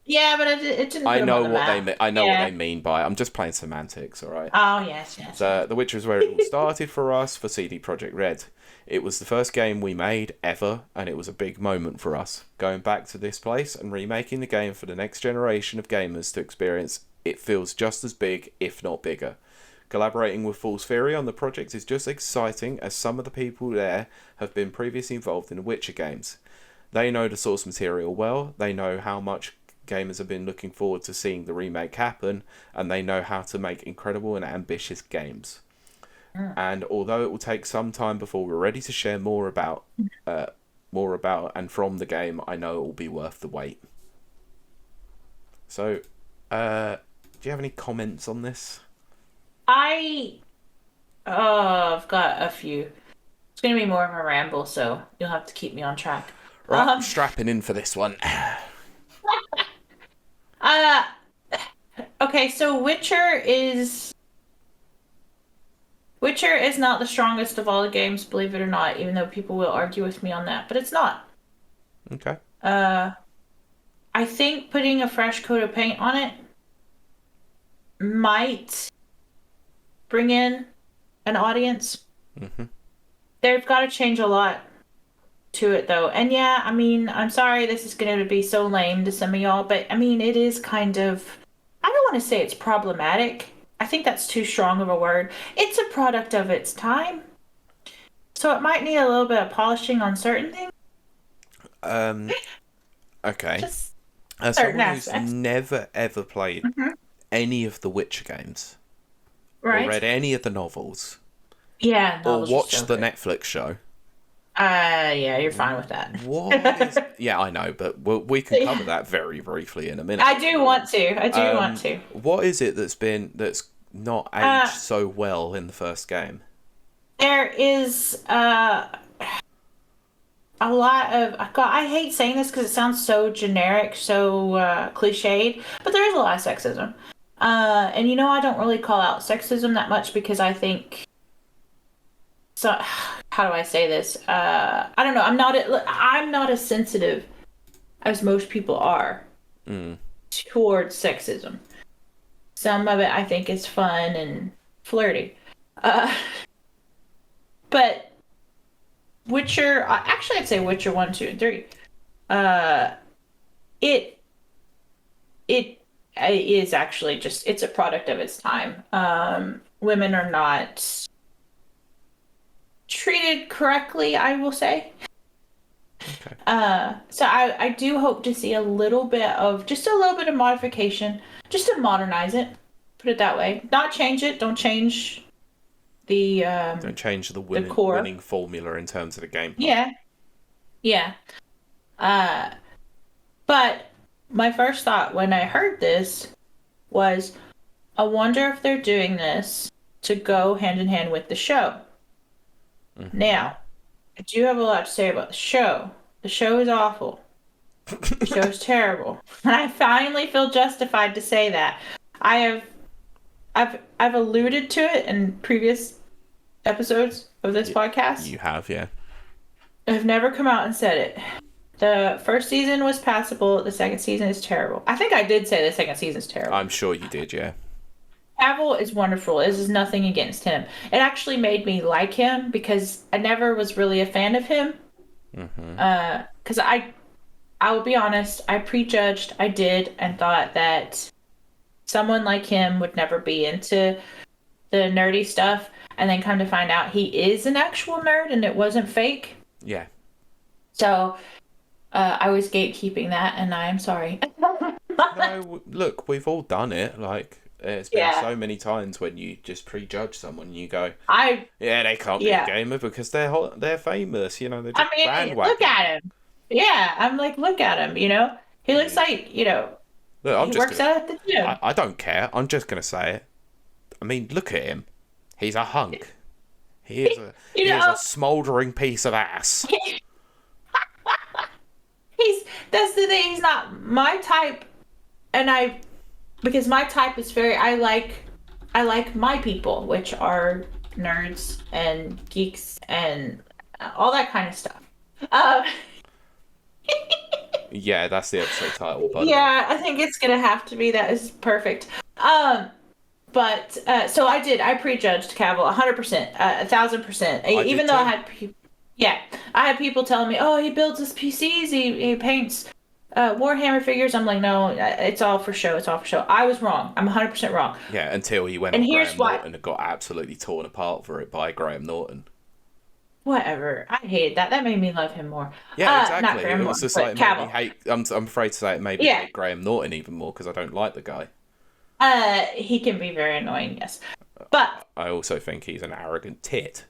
S1: Yeah, but it didn't put
S2: I
S1: them
S2: know
S1: on the
S2: what
S1: map.
S2: I know what
S1: Yeah.
S2: they mean by. I'm just playing semantics, all right.
S1: Oh, yes.
S2: So The Witcher is where it all started for us for CD Projekt Red. It was the first game we made ever, and it was a big moment for us. Going back to this place and remaking the game for the next generation of gamers to experience, it feels just as big, if not bigger. Collaborating with Fool's Theory on the project is just exciting, as some of the people there have been previously involved in the Witcher games. They know the source material well, they know how much gamers have been looking forward to seeing the remake happen, and they know how to make incredible and ambitious games. And although it will take some time before we're ready to share more about and from the game, I know it will be worth the wait. So, do you have any comments on this?
S1: I've got a few. It's gonna be more of a ramble, so you'll have to keep me on track.
S2: Right, I'm strapping in for this one.
S1: Uh, okay, so Witcher is not the strongest of all the games, believe it or not, even though people will argue with me on that, but it's not.
S2: Okay.
S1: Uh, I think putting a fresh coat of paint on it might bring in an audience.
S2: Mm-hmm.
S1: They've got to change a lot to it, though. And yeah, I mean, I'm sorry this is going to be so lame to some of y'all, but I mean, it is kind of, I don't want to say it's problematic. I think that's too strong of a word. It's a product of its time. So it might need a little bit of polishing on certain things.
S2: Okay.
S1: Just
S2: As
S1: certain
S2: someone who's
S1: aspects.
S2: never ever played any of the Witcher games, or
S1: Right?
S2: read any of the novels,
S1: Yeah,
S2: or
S1: novels are
S2: watched
S1: so
S2: the
S1: good.
S2: Netflix show,
S1: Yeah, you're fine with that.
S2: what is... Yeah, I know, but we can cover that very briefly in a minute.
S1: I do want to. I do want to.
S2: What is it that's not aged
S1: Uh,
S2: so well in the first game?
S1: there is a lot of God, I hate saying this because it sounds so generic, so cliched, but there is a lot of sexism. And I don't really call out sexism that much because I think so. How do I say this? I don't know. I'm not as sensitive as most people are towards sexism. Some of it I think is fun and flirty. Uh, but Witcher, actually, I'd say Witcher 1, 2, and 3. Uh, it it is actually just it's a product of its time. Women are not treated correctly, I will say.
S2: Okay.
S1: So I do hope to see just a little bit of modification, just to modernize it. Put it that way. Not change it. Don't change the
S2: Don't change the
S1: the core.
S2: winning formula in terms of the gameplay.
S1: Yeah, yeah. Uh, but my first thought when I heard this was, I wonder if they're doing this to go hand in hand with the show. Now, I do have a lot to say about the show. The show is awful. The show is terrible. And I finally feel justified to say that. I have I've alluded to it in previous episodes of this podcast.
S2: You have, yeah.
S1: I've never come out and said it. The first season was passable. The second season is terrible. I think I did say the second season is terrible.
S2: I'm sure you did, yeah.
S1: Cavill is wonderful. This is nothing against him. It actually made me like him because I never was really a fan of him. Because I will be honest, I prejudged. I did, and thought that someone like him would never be into the nerdy stuff. And then come to find out he is an actual nerd and it wasn't fake.
S2: Yeah.
S1: So I was gatekeeping that, and I am sorry.
S2: No, look, we've all done it. Like, it's been so many times when you just prejudge someone and you go, yeah, they can't be a gamer because they're famous, they're just bandwagon.
S1: Look at him. Yeah, I'm like, look at him, He looks like,
S2: Look,
S1: he works out at the gym.
S2: I don't care. I'm just going to say it. I mean, look at him. He's a hunk. He is a smouldering piece of ass.
S1: That's the thing, he's not my type, and because my type is I like my people, which are nerds and geeks and all that kind of stuff.
S2: Yeah, that's the episode title, by the way.
S1: Yeah, I think it's gonna have to be. That is perfect. But so I prejudged Cavill 100%, 1,000%. Even though I had people telling me, oh, he builds his PCs, he paints Warhammer figures. I'm like, no, it's all for show. It's all for show. I was wrong. I'm 100% wrong.
S2: Yeah, until he went on Graham Norton and got absolutely torn apart for it by Graham Norton.
S1: Whatever. I hated that. That made me love him more.
S2: Yeah, exactly.
S1: Not Graham
S2: it was
S1: Norton,
S2: just like
S1: Cavill.
S2: made me hate. I'm afraid to say it made me hate Graham Norton even more because I don't like the guy.
S1: He can be very annoying, yes. But
S2: I also think he's an arrogant tit.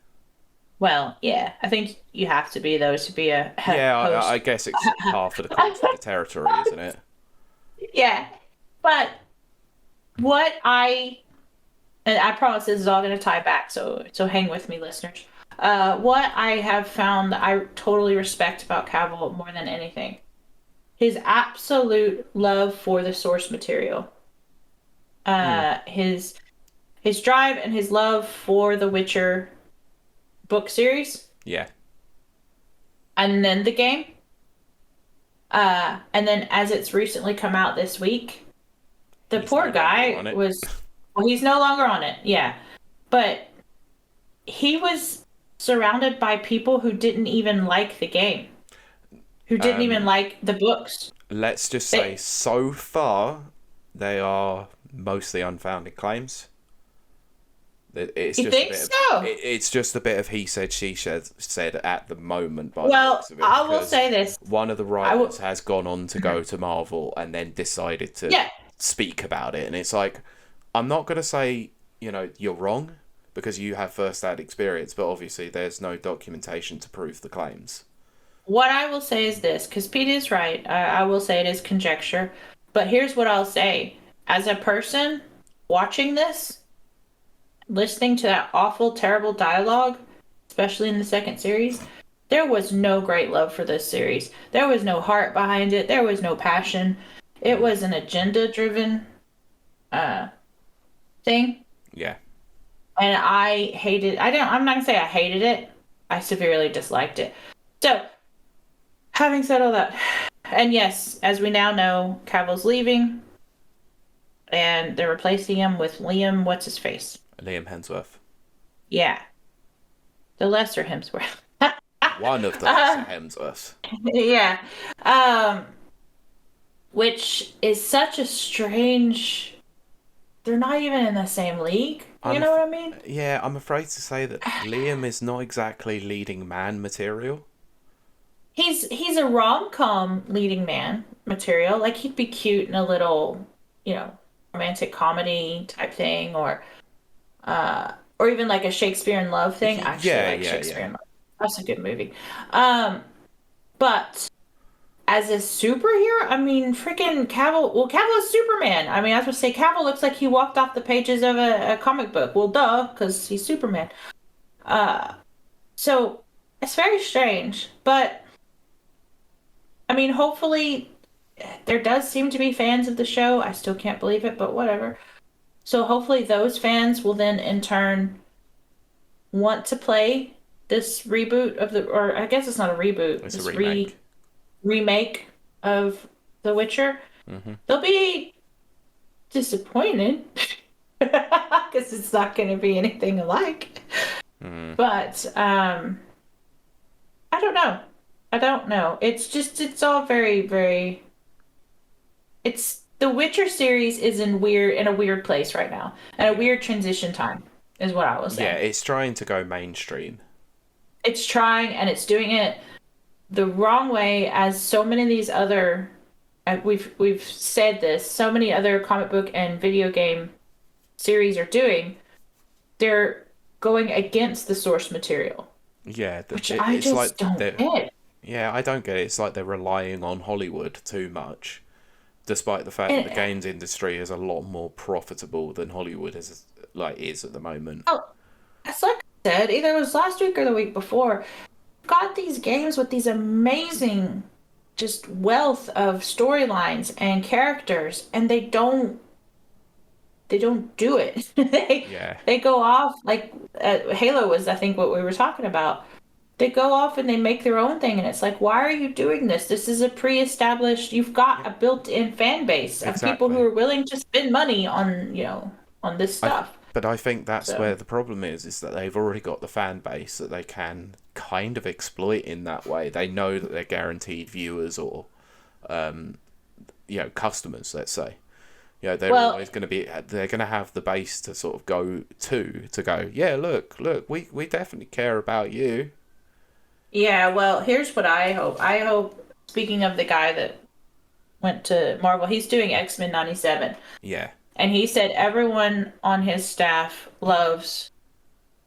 S1: Well, yeah, I think you have to be, though, to be a host.
S2: I guess it's half of the cost of the territory, isn't it?
S1: Yeah, but and I promise this is all going to tie back, so hang with me, listeners. What I have found that I totally respect about Cavill more than anything, his absolute love for the source material.
S2: Mm.
S1: His drive and his love for the Witcher book series,
S2: Yeah.
S1: and then the game. And then as it's recently come out this week, the
S2: He's no
S1: poor
S2: longer on
S1: guy
S2: it.
S1: was, well, he's no longer on it, yeah. But he was surrounded by people who didn't even like the game, who didn't even
S2: Um,
S1: like the books.
S2: let's just say,
S1: They,
S2: so far, they are mostly unfounded claims. It's
S1: you
S2: just a
S1: think
S2: bit of
S1: so?
S2: it's just a bit of he said she said at the moment by the
S1: Well,
S2: looks of it,
S1: I will
S2: because
S1: say this.
S2: one of the
S1: I
S2: writers
S1: will,
S2: has gone on to go to Marvel and then decided to
S1: yeah.
S2: speak about it, and it's like, I'm not gonna say, you're wrong, because you have first-hand experience, but obviously there's no documentation to prove the claims.
S1: What I will say is this, because Pete is right. I will say it is conjecture. But here's what I'll say. As a person watching this, listening to that awful, terrible dialogue, especially in the second series, there was no great love for this series. There was no heart behind it. There was no passion. It
S2: Mm.
S1: was an agenda-driven uh, thing,
S2: Yeah.
S1: and I hated. I don't. I'm not gonna say I hated it. I severely disliked it. So, having said all that, and yes, as we now know, Cavill's leaving, and they're replacing him with Liam. What's his face?
S2: Liam Hemsworth.
S1: Yeah, the lesser Hemsworth.
S2: One of the lesser
S1: uh,
S2: Hemsworths.
S1: yeah. Um, which is such a strange. They're not even in the same league. You
S2: I'm
S1: know what I mean?
S2: Yeah, I'm afraid to say that Liam is not exactly leading man material.
S1: He's a rom-com leading man material. Like he'd be cute in a little, you know, romantic comedy type thing, or even like a Shakespeare in Love thing. I actually
S2: Yeah,
S1: like
S2: yeah,
S1: Shakespeare
S2: yeah.
S1: in Love. That's a good movie. Um, but as a superhero, I mean, freaking Cavill. Well, Cavill is Superman. I mean, I was gonna say Cavill looks like he walked off the pages of a comic book. Well, duh, because he's Superman. Uh, so it's very strange. But I mean, hopefully, there does seem to be fans of the show. I still can't believe it, but whatever. So hopefully, those fans will then, in turn, want to play this reboot of the, or I guess it's not a reboot,
S2: It's a
S1: this
S2: remake.
S1: remake of The Witcher.
S2: Hmm.
S1: They'll be disappointed because it's not going to be anything alike.
S2: Mm.
S1: But I don't know. I don't know. It's just it's all very very. It's the Witcher series is in a weird place right now, and a
S2: Yeah.
S1: weird transition time is what I will
S2: Yeah,
S1: say.
S2: it's trying to go mainstream.
S1: It's trying and it's doing it the wrong way, as so many of these other. We've said this. So many other comic book and video game series are doing. They're going against the source material,
S2: Yeah,
S1: which I
S2: it's like
S1: just don't
S2: they're.
S1: get.
S2: Yeah, I don't get it. It's like they're relying on Hollywood too much, despite the fact that
S1: And
S2: the games industry is a lot more profitable than Hollywood is at the moment.
S1: oh, it's like I said, either it was last week or the week before. Got these games with these amazing, just wealth of storylines and characters, and they don't do it. they
S2: Yeah,
S1: they go off like Halo was, I think, what we were talking about. They go off and they make their own thing, and it's like, why are you doing this? This is a pre-established. You've got a built-in fan base of people who
S2: exactly.
S1: are willing to spend money on on this
S2: I,
S1: stuff.
S2: but I think that's
S1: So
S2: where the problem is that they've already got the fan base that they can kind of exploit in that way. They know that they're guaranteed viewers or, customers. Let's say, they're
S1: well,
S2: always going to be. They're going to have the base to sort of go. Yeah, look, we definitely care about you.
S1: yeah. Well, here's what I hope. I hope. Speaking of the guy that went to Marvel, he's doing X-Men '97.
S2: Yeah,
S1: And he said everyone on his staff loves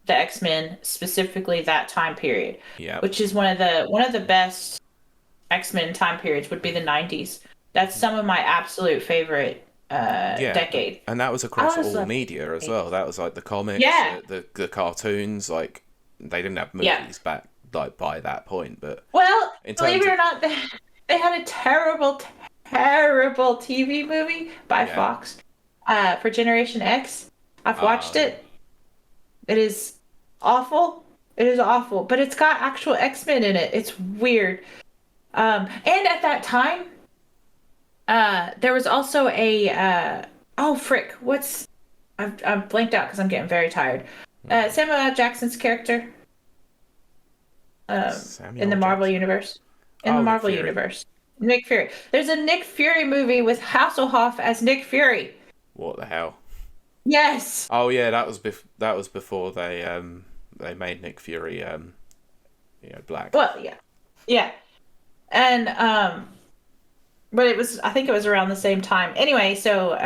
S1: the X-Men, specifically that time period,
S2: yeah,
S1: which is one of the best X-Men time periods would be the 90s. That's some of my absolute favorite
S2: yeah,
S1: decade.
S2: and that was
S1: I
S2: across
S1: was
S2: all
S1: like,
S2: media as well. That was like the comics,
S1: yeah,
S2: the cartoons, like they didn't have
S1: Yeah.
S2: movies back like by that point, but
S1: Well,
S2: in
S1: believe
S2: terms
S1: it
S2: of
S1: or not, they had a terrible, terrible TV movie by
S2: yeah,
S1: Fox for Generation X. I've watched
S2: yeah.
S1: it. It is awful. It is awful, but it's got actual X-Men in it. It's weird. And at that time, there was also a oh frick, what's I'm blanked out because I'm getting very tired. Samuel L. Jackson's character in the
S2: Samuel
S1: Marvel
S2: Jackson.
S1: universe. In the
S2: Oh, Nick
S1: Marvel
S2: Fury.
S1: universe. Nick Fury. There's a Nick Fury movie with Hasselhoff as Nick Fury.
S2: What the hell?
S1: Yes.
S2: Oh yeah, that was before they made Nick Fury black.
S1: Well, yeah. Yeah. And but I think it was around the same time. Anyway, so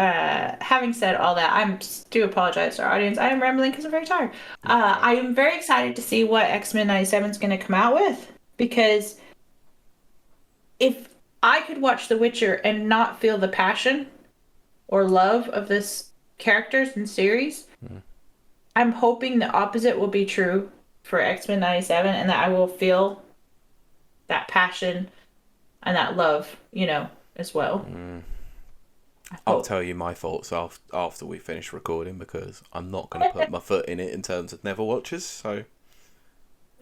S1: having said all that, do apologize to our audience. I am rambling because I'm very tired. I am very excited to see what X-Men 97 is going to come out with, because if I could watch The Witcher and not feel the passion or love of this characters and series, I'm hoping the opposite will be true for X-Men 97, and that I will feel that passion and that love, as well.
S2: I'll tell you my thoughts after we finish recording, because I'm not going to put my foot in it in terms of never watchers. So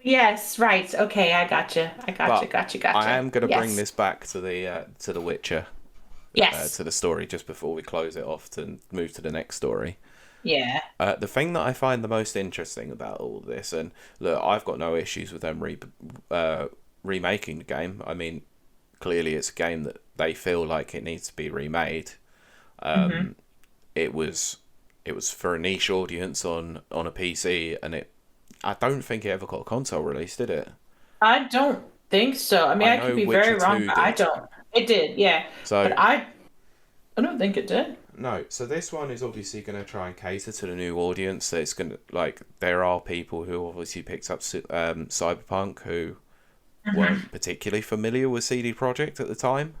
S1: Yes, right. Okay, I gotcha. Gotcha.
S2: I am going to
S1: Yes.
S2: bring this back to the Witcher,
S1: Yes.
S2: to the story just before we close it off to move to the next story.
S1: Yeah.
S2: The thing that I find the most interesting about all this, and look, I've got no issues with them remaking the game. I mean, clearly it's a game that they feel like it needs to be remade. It was for a niche audience on a PC, and I don't think it ever got a console release, did it?
S1: I don't think so. I mean, I
S2: know
S1: could be
S2: Witcher
S1: very wrong,
S2: 2
S1: but I
S2: did.
S1: don't. It did, yeah.
S2: So
S1: But I don't think it did.
S2: no, so this one is obviously going to try and cater to the new audience. It's going to, like, there are people who obviously picked up Cyberpunk who weren't particularly familiar with CD Projekt at the time.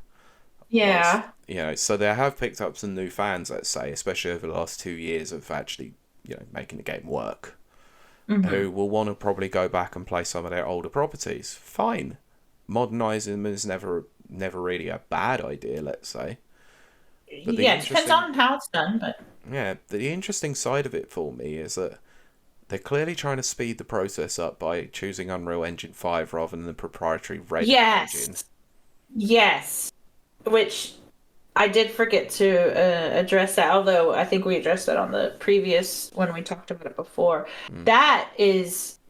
S1: Yeah.
S2: So they have picked up some new fans, let's say, especially over the last 2 years of actually, making the game work, who will want to probably go back and play some of their older properties. Fine. Modernising them is never really a bad idea, let's say. But
S1: Yeah, it depends on how it's done, but
S2: yeah, the interesting side of it for me is that they're clearly trying to speed the process up by choosing Unreal Engine 5 rather than the proprietary Red engine.
S1: Yes. Which I did forget to address that, although I think we addressed that on the previous when we talked about it before.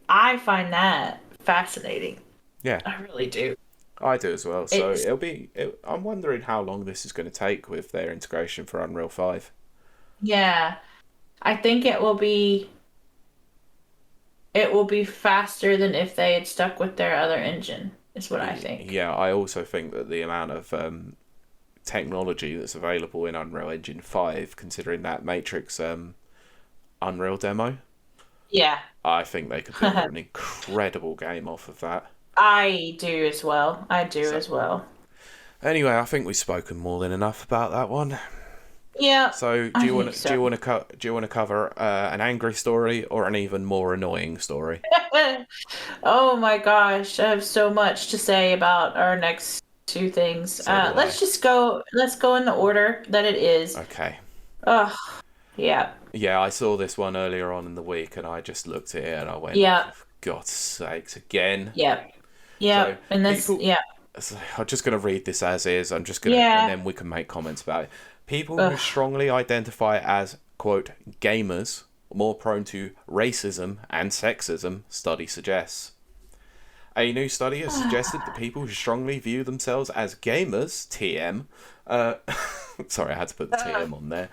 S1: I find that fascinating.
S2: Yeah,
S1: I really do.
S2: I do as well. So I'm wondering how long this is going to take with their integration for Unreal 5.
S1: Yeah. I think it will be faster than if they had stuck with their other engine, is what I think.
S2: Yeah, I also think that the amount of technology that's available in Unreal Engine 5, considering that Matrix Unreal demo,
S1: Yeah.
S2: I think they could build an incredible game off of that.
S1: I do as well. As well.
S2: Anyway, I think we've spoken more than enough about that one.
S1: Yeah.
S2: So, do you want to cover an angry story or an even more annoying story?
S1: Oh my gosh, I have so much to say about our next two things.
S2: So do I.
S1: Let's go in the order that it is.
S2: Okay.
S1: Oh, yeah.
S2: Yeah, I saw this one earlier on in the week, and I just looked at it and I went,
S1: Yeah.
S2: for God's sakes, again.
S1: Yep. Yep.
S2: So,
S1: And this,
S2: people-
S1: yeah.
S2: So I'm just going to read this as is. I'm just going to,
S1: Yeah.
S2: and then we can make comments about it. People who strongly identify as, quote, gamers, are more prone to racism and sexism, study suggests. A new study has suggested that people who strongly view themselves as gamers, TM, sorry, I had to put the TM on there,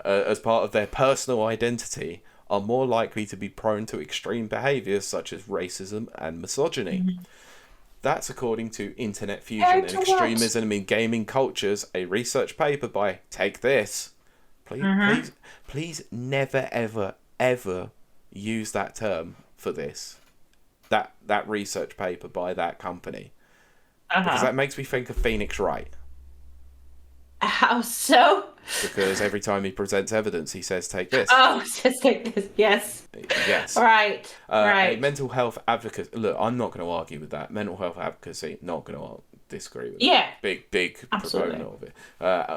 S2: as part of their personal identity, are more likely to be prone to extreme behaviours such as racism and misogyny. That's according to Internet Fusion and Extremism in Gaming Cultures, a research paper by Take This. Please never, ever, ever use that term for this. That research paper by that company. Because that makes me think of Phoenix Wright.
S1: How so?
S2: because every time he presents evidence, he says, "Take this."
S1: Oh, just like this. Yes.
S2: Yes.
S1: Right.
S2: A
S1: Right.
S2: mental health advocate. Look, I'm not going to argue with that. Mental health advocacy, not going to disagree with that.
S1: Yeah.
S2: Big proponent
S1: Absolutely.
S2: of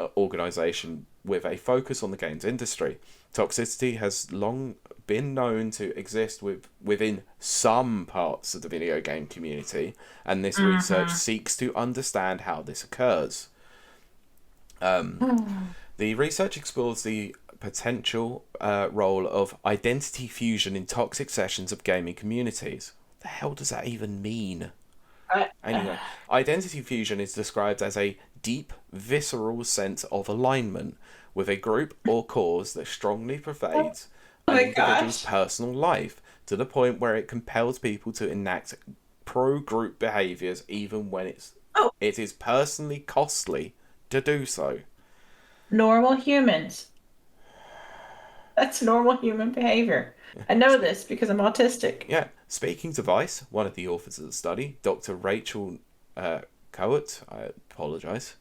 S2: it. Organisation with a focus on the games industry. Toxicity has long been known to exist within some parts of the video game community, and this research
S1: Mm-hmm.
S2: seeks to understand how this occurs. The research explores the potential role of identity fusion in toxic sessions of gaming communities. What the hell does that even mean?
S1: Uh,
S2: Anyway, identity fusion is described as a deep, visceral sense of alignment with a group or cause that strongly
S1: oh
S2: pervades an
S1: my
S2: individual's
S1: gosh.
S2: personal life to the point where it compels people to enact pro-group behaviours even when
S1: Oh,
S2: it is personally costly to do so.
S1: normal humans. That's normal human behavior. I know this because I'm autistic.
S2: Yeah, speaking to Vice, one of the authors of the study, Dr. Rachel Cowart, I apologise,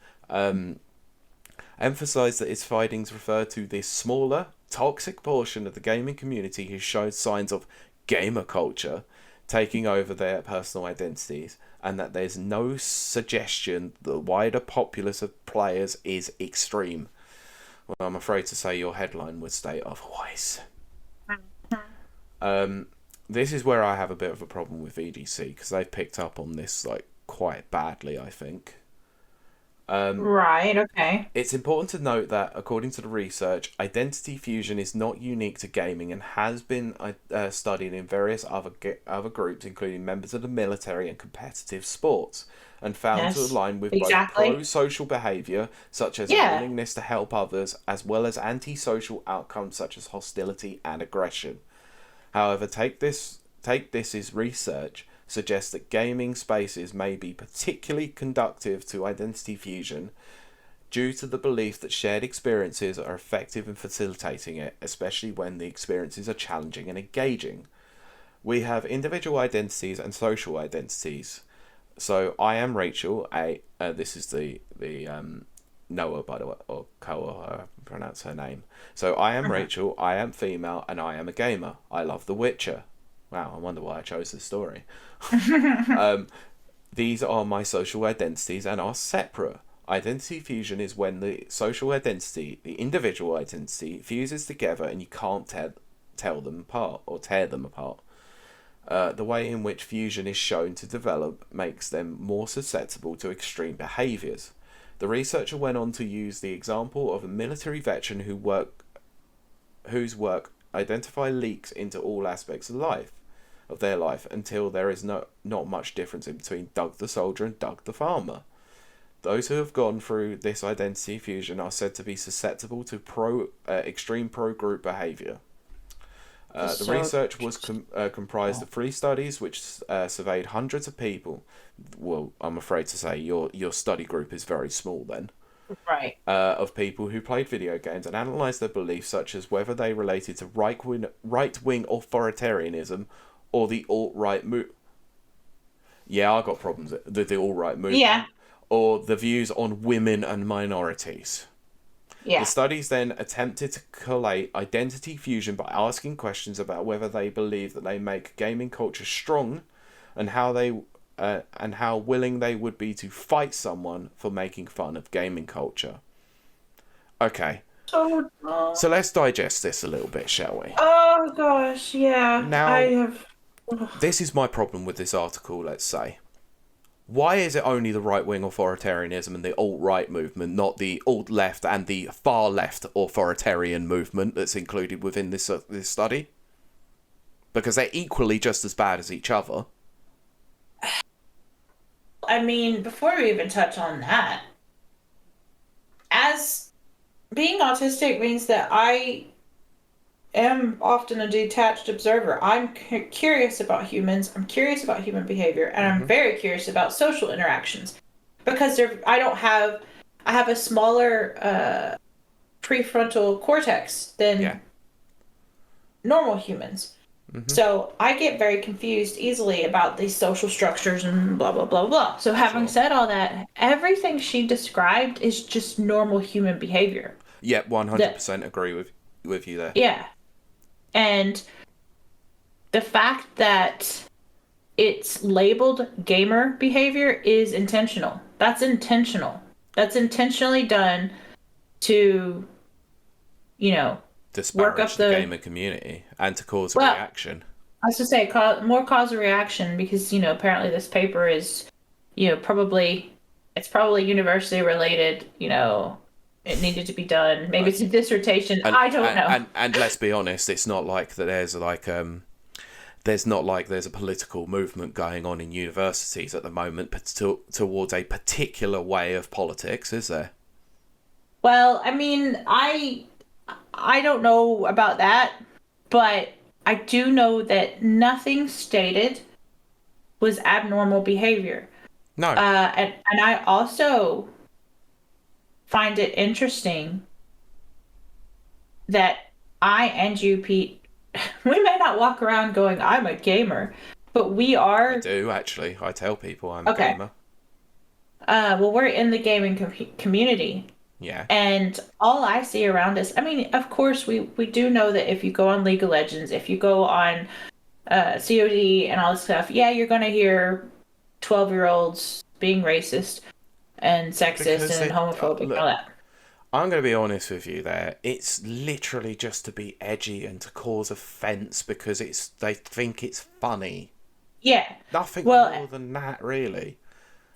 S2: emphasised that its findings refer to this smaller, toxic portion of the gaming community who showed signs of gamer culture taking over their personal identities, and that there's no suggestion that the wider populace of players is extreme. Well, I'm afraid to say your headline would state otherwise. This is where I have a bit of a problem with VGC because they've picked up on this like quite badly, I think.
S1: Right, okay.
S2: It's important to note that, according to the research, identity fusion is not unique to gaming and has been studied in various other groups, including members of the military and competitive sports, and found to
S1: Yes,
S2: align with both
S1: exactly.
S2: pro-social behaviour, such as a
S1: Yeah.
S2: willingness to help others, as well as anti-social outcomes such as hostility and aggression. However, take this as research suggests that gaming spaces may be particularly conducive to identity fusion due to the belief that shared experiences are effective in facilitating it, especially when the experiences are challenging and engaging. We have individual identities and social identities. So I am Rachel. This is the Noah, by the way, or Koa, I pronounce her name. So I am
S1: Mhm.
S2: Rachel. I am female, and I am a gamer. I love The Witcher. Wow, I wonder why I chose this story. These are my social identities and are separate. Identity fusion is when the social identity, the individual identity, fuses together and you can't tell them apart or tear them apart. The way in which fusion is shown to develop makes them more susceptible to extreme behaviours. The researcher went on to use the example of a military veteran whose work identify leaks into all aspects of their life until there is not much difference in between Doug the soldier and Doug the farmer. Those who have gone through this identity fusion are said to be susceptible to extreme pro-group behaviour. The
S1: So
S2: research was comprised of 3 studies which surveyed hundreds of people. Well, I'm afraid to say your study group is very small then.
S1: right.
S2: Of people who played video games and analysed their beliefs, such as whether they related to right-wing authoritarianism or the alt-right Yeah, I got problems with the alt-right movement.
S1: Yeah.
S2: Or the views on women and minorities. The
S1: Yeah.
S2: studies then attempted to collate identity fusion by asking questions about whether they believe that they make gaming culture strong, and how willing they would be to fight someone for making fun of gaming culture. Okay,
S1: So,
S2: so let's digest this a little bit, shall we?
S1: oh gosh, yeah. I
S2: Now,
S1: have.
S2: this is my problem with this article, let's say. Why is it only the right-wing authoritarianism and the alt-right movement, not the alt-left and the far-left authoritarian movement that's included within this study? Because they're equally just as bad as each other.
S1: I mean, before we even touch on that, as being autistic means that I am often a detached observer. I'm curious about humans. I'm curious about human behavior, and I'm
S2: Mm-hmm.
S1: very curious about social interactions because I don't have. I have a smaller prefrontal cortex
S2: Yeah.
S1: than normal humans.
S2: Mm-hmm.
S1: So I get very confused easily about these social structures and blah blah blah blah. So having
S2: Sure.
S1: said all that, everything she described is just normal human behavior.
S2: Yeah,
S1: That
S2: 100% agree with you there.
S1: yeah, and the fact that it's labeled gamer behavior is intentional. That's intentional. That's intentionally done to, you know, work
S2: Disparage
S1: up
S2: the
S1: the
S2: gamer community and to cause a
S1: well.
S2: reaction.
S1: I was to say more cause a reaction because apparently this paper is probably it's probably university related. It needed to be done. Maybe it's a dissertation.
S2: And,
S1: I don't know.
S2: and let's be honest, it's not like that. There's not like there's a political movement going on in universities at the moment towards a particular way of politics, is there?
S1: Well, I mean, I don't know about that, but I do know that nothing stated was abnormal behavior.
S2: No.
S1: And I also find it interesting that I and you, Pete, we may not walk around going, I'm a gamer, but we
S2: I
S1: are.
S2: do, actually. I tell people I'm a
S1: Okay.
S2: gamer.
S1: Well, we're in the gaming community.
S2: Yeah.
S1: And all I see around us, I mean, of course, we do know that if you go on League of Legends, if you go on COD and all this stuff, yeah, you're going to hear 12-year-olds being racist and sexist
S2: Because
S1: and homophobic and all
S2: look,
S1: that.
S2: I'm going to be honest with you there. It's literally just to be edgy and to cause offence because they think it's funny.
S1: Yeah.
S2: Nothing
S1: Well,
S2: more than that, really.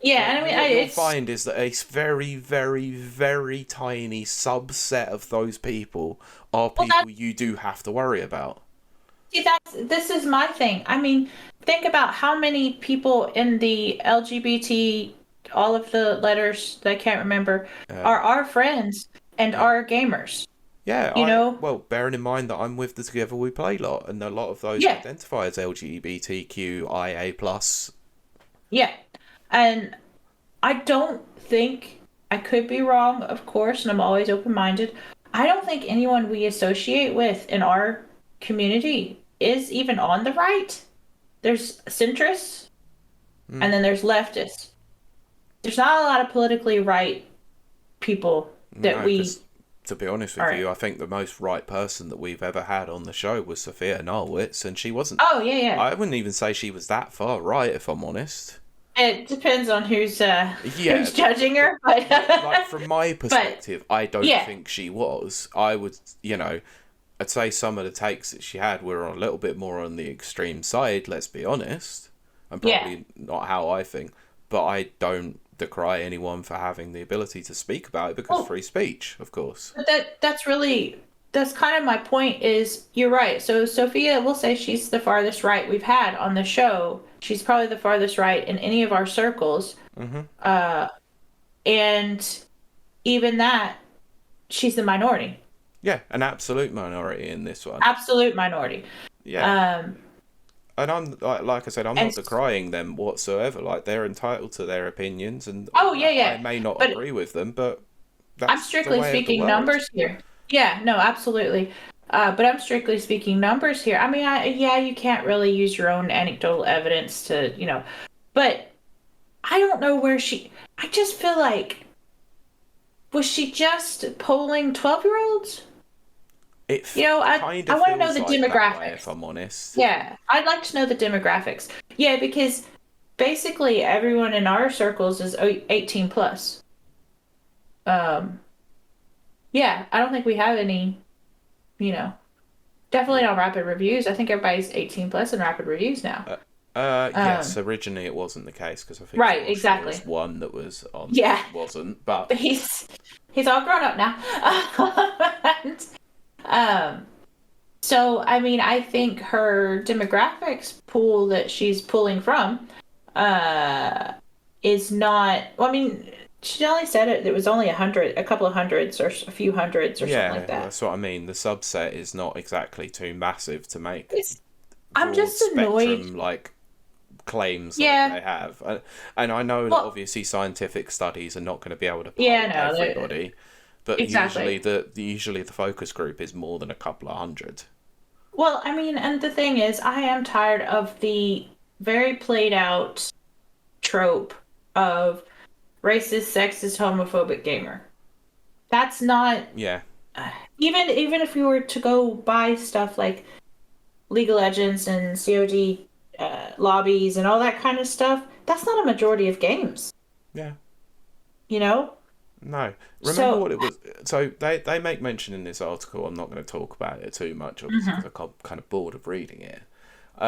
S1: yeah,
S2: Like,
S1: and I mean,
S2: what you'll
S1: it's
S2: find is that a very, very, very tiny subset of those people are
S1: well that
S2: people you do have to worry about.
S1: see this is my thing. I mean, think about how many people in the LGBT, all of the letters that I can't remember,
S2: Uh,
S1: are our friends and
S2: yeah.
S1: are gamers.
S2: Yeah,
S1: You know?
S2: well, bearing in mind that I'm with the Together We Play lot, and a lot of those
S1: Yeah,
S2: identify as LGBTQIA+.
S1: yeah. And I don't think I could be wrong, of course, and I'm always open-minded. I don't think anyone we associate with in our community is even on the right. There's centrists and then there's leftists. There's not a lot of politically right people that
S2: No,
S1: we
S2: because to be honest with
S1: are.
S2: you, I think the most right person that we've ever had on the show was Sophia Norwitz, and she wasn't.
S1: Oh, yeah, yeah.
S2: I wouldn't even say she was that far right, if I'm honest.
S1: It depends on who's
S2: Yeah,
S1: judging her, but
S2: like from my
S1: but
S2: perspective, I don't
S1: yeah,
S2: think she was. I would, I'd say some of the takes that she had were a little bit more on the extreme side. Let's be honest, and
S1: yeah.
S2: probably not how I think. But I don't decry anyone for having the ability to speak about it because
S1: Well,
S2: free speech, of course.
S1: but that's kind of my point is you're right. So Sophia will say she's the farthest right we've had on the show. She's probably the farthest right in any of our circles. Uh, and even that, she's the minority.
S2: Yeah, an absolute minority in this one.
S1: Absolute minority.
S2: Yeah.
S1: Um,
S2: And I'm like I said, I'm
S1: and
S2: not decrying them whatsoever. Like they're entitled to their opinions, and
S1: oh yeah,
S2: I
S1: yeah.
S2: may not
S1: But
S2: agree with them, but
S1: I'm
S2: that's the
S1: strictly
S2: way of the
S1: speaking
S2: world.
S1: numbers here. Yeah, no, absolutely. But I'm strictly speaking numbers here. I mean, yeah, you can't really use your own anecdotal evidence to. But I don't know where I just feel like, was she just polling 12-year-olds?
S2: It kind
S1: I
S2: of
S1: want to know
S2: feels
S1: the
S2: like that way, if
S1: demographics.
S2: I'm honest.
S1: Yeah, I'd like to know the demographics. Yeah, because basically everyone in our circles is 18 plus. Um, yeah, I don't think we have any, you know, definitely not rapid reviews. I think everybody's 18 plus in rapid reviews now.
S2: Yes,
S1: Um,
S2: originally it wasn't the case because I think
S1: right,
S2: Josh was
S1: exactly.
S2: one that was on
S1: Yeah,
S2: wasn't, but
S1: but he's all grown up now. And, um, so I mean, I think her demographics pool that she's pulling from, uh, is not. Well, I mean, she only said it. It was only a couple of hundreds, or a few hundreds, or something like
S2: yeah,
S1: that.
S2: that's what I mean. The subset is not exactly too massive to make
S1: It's. I'm
S2: broad
S1: just annoyed.
S2: spectrum like claims like
S1: Yeah.
S2: they have. And I know that
S1: Well,
S2: obviously scientific studies are not going to be able to
S1: yeah,
S2: poll
S1: no,
S2: everybody, but
S1: exactly.
S2: usually the focus group is more than a couple of hundred.
S1: Well, I mean, and the thing is, I am tired of the very played out trope of racist, sexist, homophobic gamer. That's not
S2: Yeah.
S1: even if we were to go buy stuff like League of Legends and COD lobbies and all that kind of stuff, that's not a majority of games,
S2: Yeah.
S1: you know?
S2: No. Remember
S1: So,
S2: what it was? So they make mention in this article. I'm not going to talk about it too much, obviously,
S1: hmm
S2: because I'm kind of bored of reading it.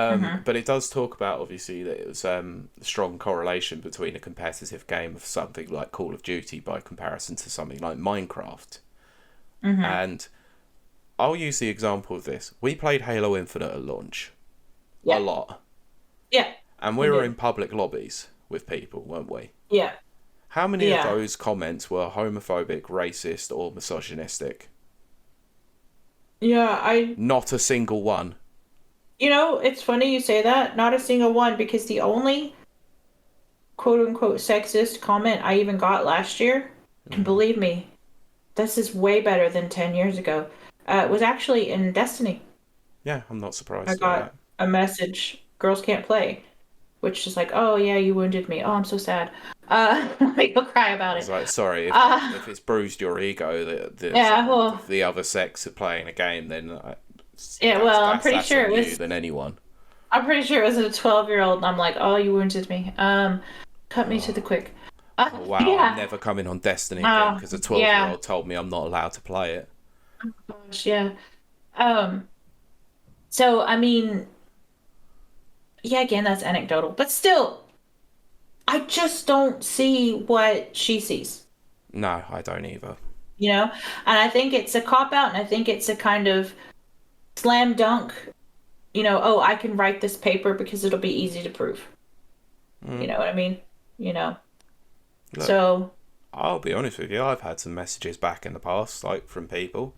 S1: hmm
S2: But it does talk about, obviously, that it was a strong correlation between a competitive game of something like Call of Duty by comparison to something like Minecraft.
S1: hmm
S2: And I'll use the example of this. We played Halo Infinite at launch a
S1: yeah,
S2: lot,
S1: yeah,
S2: and
S1: we
S2: we were in
S1: did.
S2: public lobbies with people, weren't we?
S1: Yeah,
S2: How many of
S1: yeah,
S2: those comments were homophobic, racist, or misogynistic?
S1: yeah.
S2: Not a single one.
S1: It's funny you say that. Not a single one, because the only quote unquote sexist comment I even got last year, and
S2: Hmm.
S1: believe me, this is way better than 10 years ago, was actually in Destiny.
S2: Yeah, I'm not
S1: I
S2: surprised at
S1: got
S2: that.
S1: a message, girls can't play, which is like, oh yeah, you wounded me. Oh, I'm so sad. You'll cry about
S2: It's
S1: it.
S2: like, sorry,
S1: Uh,
S2: if it's bruised your ego that
S1: yeah,
S2: someone
S1: well,
S2: of the other sex are playing a game, then
S1: yeah, well,
S2: that's on you than anyone.
S1: I'm pretty sure it was a 12-year-old, and I'm like, oh, you wounded me. Cut me to the
S2: Oh,
S1: quick.
S2: oh wow, I'm
S1: Yeah.
S2: never coming on Destiny again
S1: Oh,
S2: because a 12-year
S1: yeah.
S2: old told me I'm not allowed to play it.
S1: Gosh, yeah. Um, so I mean, yeah, again, that's anecdotal, but still, I just don't see what she sees,
S2: No, I don't either.
S1: you know? And I think it's a cop out, and I think it's a kind of slam dunk, oh, I can write this paper because it'll be easy to prove. You
S2: Mm.
S1: know what I mean? You know.
S2: Look,
S1: So,
S2: I'll be honest with you. I've had some messages back in the past, like from people.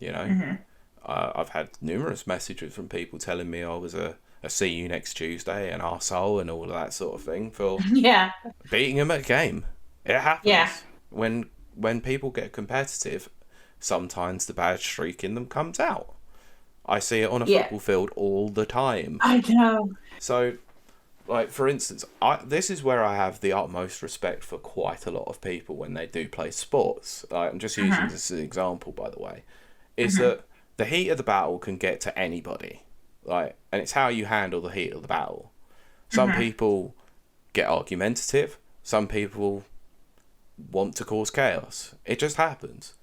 S2: You know,
S1: mhm.
S2: I've had numerous messages from people telling me I was a see you next Tuesday, an arsehole, and all of that sort of thing for
S1: Yeah.
S2: beating them at a game. It
S1: Yeah.
S2: happens when people get competitive. Sometimes the bad streak in them comes out. I see it on a
S1: Yeah.
S2: football field all the time.
S1: I know.
S2: So, like for instance, this is where I have the utmost respect for quite a lot of people when they do play sports. I'm just using
S1: Mhm.
S2: this as an example, by the way. Is
S1: Mhm.
S2: that the heat of the battle can get to anybody, and it's how you handle the heat of the battle. Some
S1: Mhm.
S2: people get argumentative. Some people want to cause chaos. It just happens.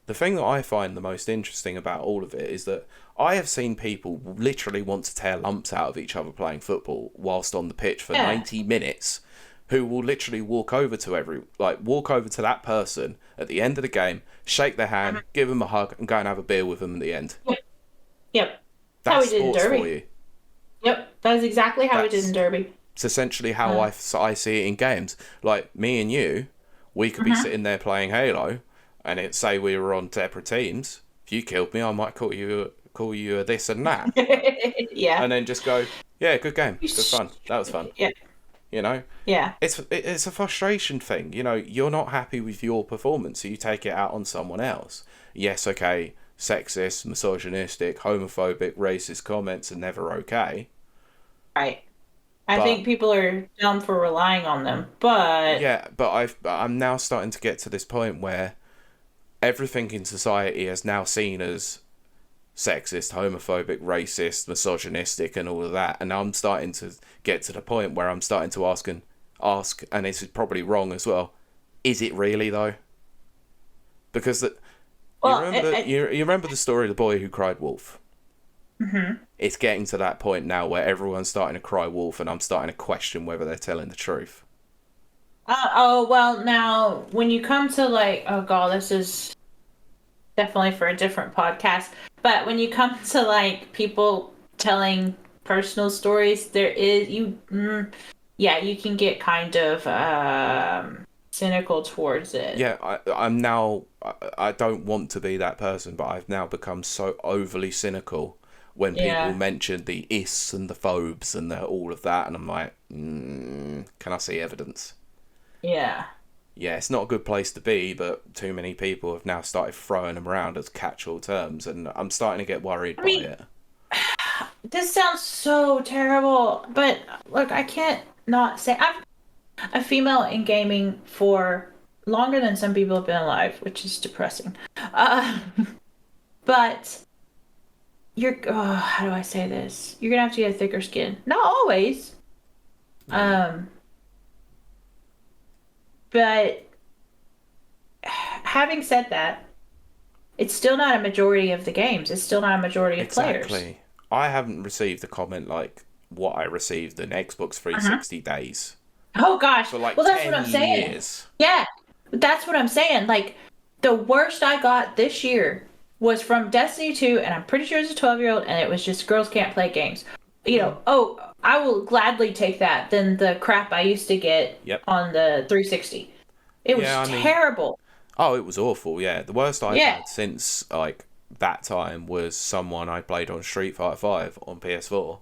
S2: The thing that I find the most interesting about all of it is that I have seen people literally want to tear lumps out of each other playing football whilst on the pitch for
S1: Yeah.
S2: 90 minutes, who will literally walk over to that person at the end of the game, shake their hand,
S1: Mhm.
S2: give them a hug, and go and have a beer with them at the end.
S1: Yep. Yep. That's how
S2: That's
S1: we did in
S2: sports for
S1: Derby.
S2: you.
S1: Yep. That's exactly how we did in
S2: That's
S1: Derby.
S2: It's essentially how
S1: Uh,
S2: I see it in games. Like me and you, we could be
S1: mhm.
S2: sitting there playing Halo, and it say we were on separate teams. If you killed me, I might call you a this and that,
S1: Yeah.
S2: and then just go, yeah, good game,
S1: You
S2: good
S1: sh-
S2: fun, that was fun.
S1: Yeah.
S2: You know,
S1: Yeah.
S2: it's a frustration thing. You know, you're not happy with your performance, so you take it out on someone else. Yes, okay, sexist, misogynistic, homophobic, racist comments are never okay,
S1: Right. I
S2: but
S1: think people are dumb for relying on them, but
S2: yeah, but I'm now starting to get to this point where everything in society is now seen as sexist, homophobic, racist, misogynistic, and all of that. And I'm starting to get to the point where I'm starting to ask, and this is probably wrong as well. Is it really though? Because you
S1: well,
S2: remember you remember the story of the boy who cried wolf.
S1: mhm.
S2: It's getting to that point now where everyone's starting to cry wolf, and I'm starting to question whether they're telling the truth.
S1: Oh, well, now when you come to like, oh god, this is definitely for a different podcast. But when you come to like people telling personal stories, there is yeah, you can get kind of cynical towards it.
S2: Yeah, I'm now. I don't want to be that person, but I've now become so overly cynical when people
S1: Yeah,
S2: mention the is and the phobes and all of that, and I'm like, can I see evidence?
S1: yeah.
S2: Yeah, it's not a good place to be, but too many people have now started throwing them around as catch-all terms, and I'm starting to get worried
S1: I
S2: by
S1: mean,
S2: it.
S1: this sounds so terrible, but look, I can't not say I'm a female in gaming for longer than some people have been alive, which is depressing. Uh, but how do I say this? You're gonna have to get a thicker skin. Not always.
S2: Mm.
S1: Um, but having said that, it's still not a majority of the games. It's still not a majority of players.
S2: Exactly. I haven't received a comment like what I received in Xbox
S1: Uh-huh.
S2: 360 days
S1: Oh gosh.
S2: for like
S1: Well, that's what
S2: 10
S1: I'm saying.
S2: years.
S1: Yeah, that's what I'm saying. Like, the worst I got this year was from Destiny 2, and I'm pretty sure it's a 12-year-old, and it was just girls can't play games.
S2: Mm.
S1: Oh, I will gladly take that than the crap I used to get
S2: Yep.
S1: on the 360. It was
S2: Yeah, I mean,
S1: terrible.
S2: oh, it was awful. Yeah, the worst I've
S1: Yeah.
S2: had since like that time was someone I played on Street Fighter 5 on PS4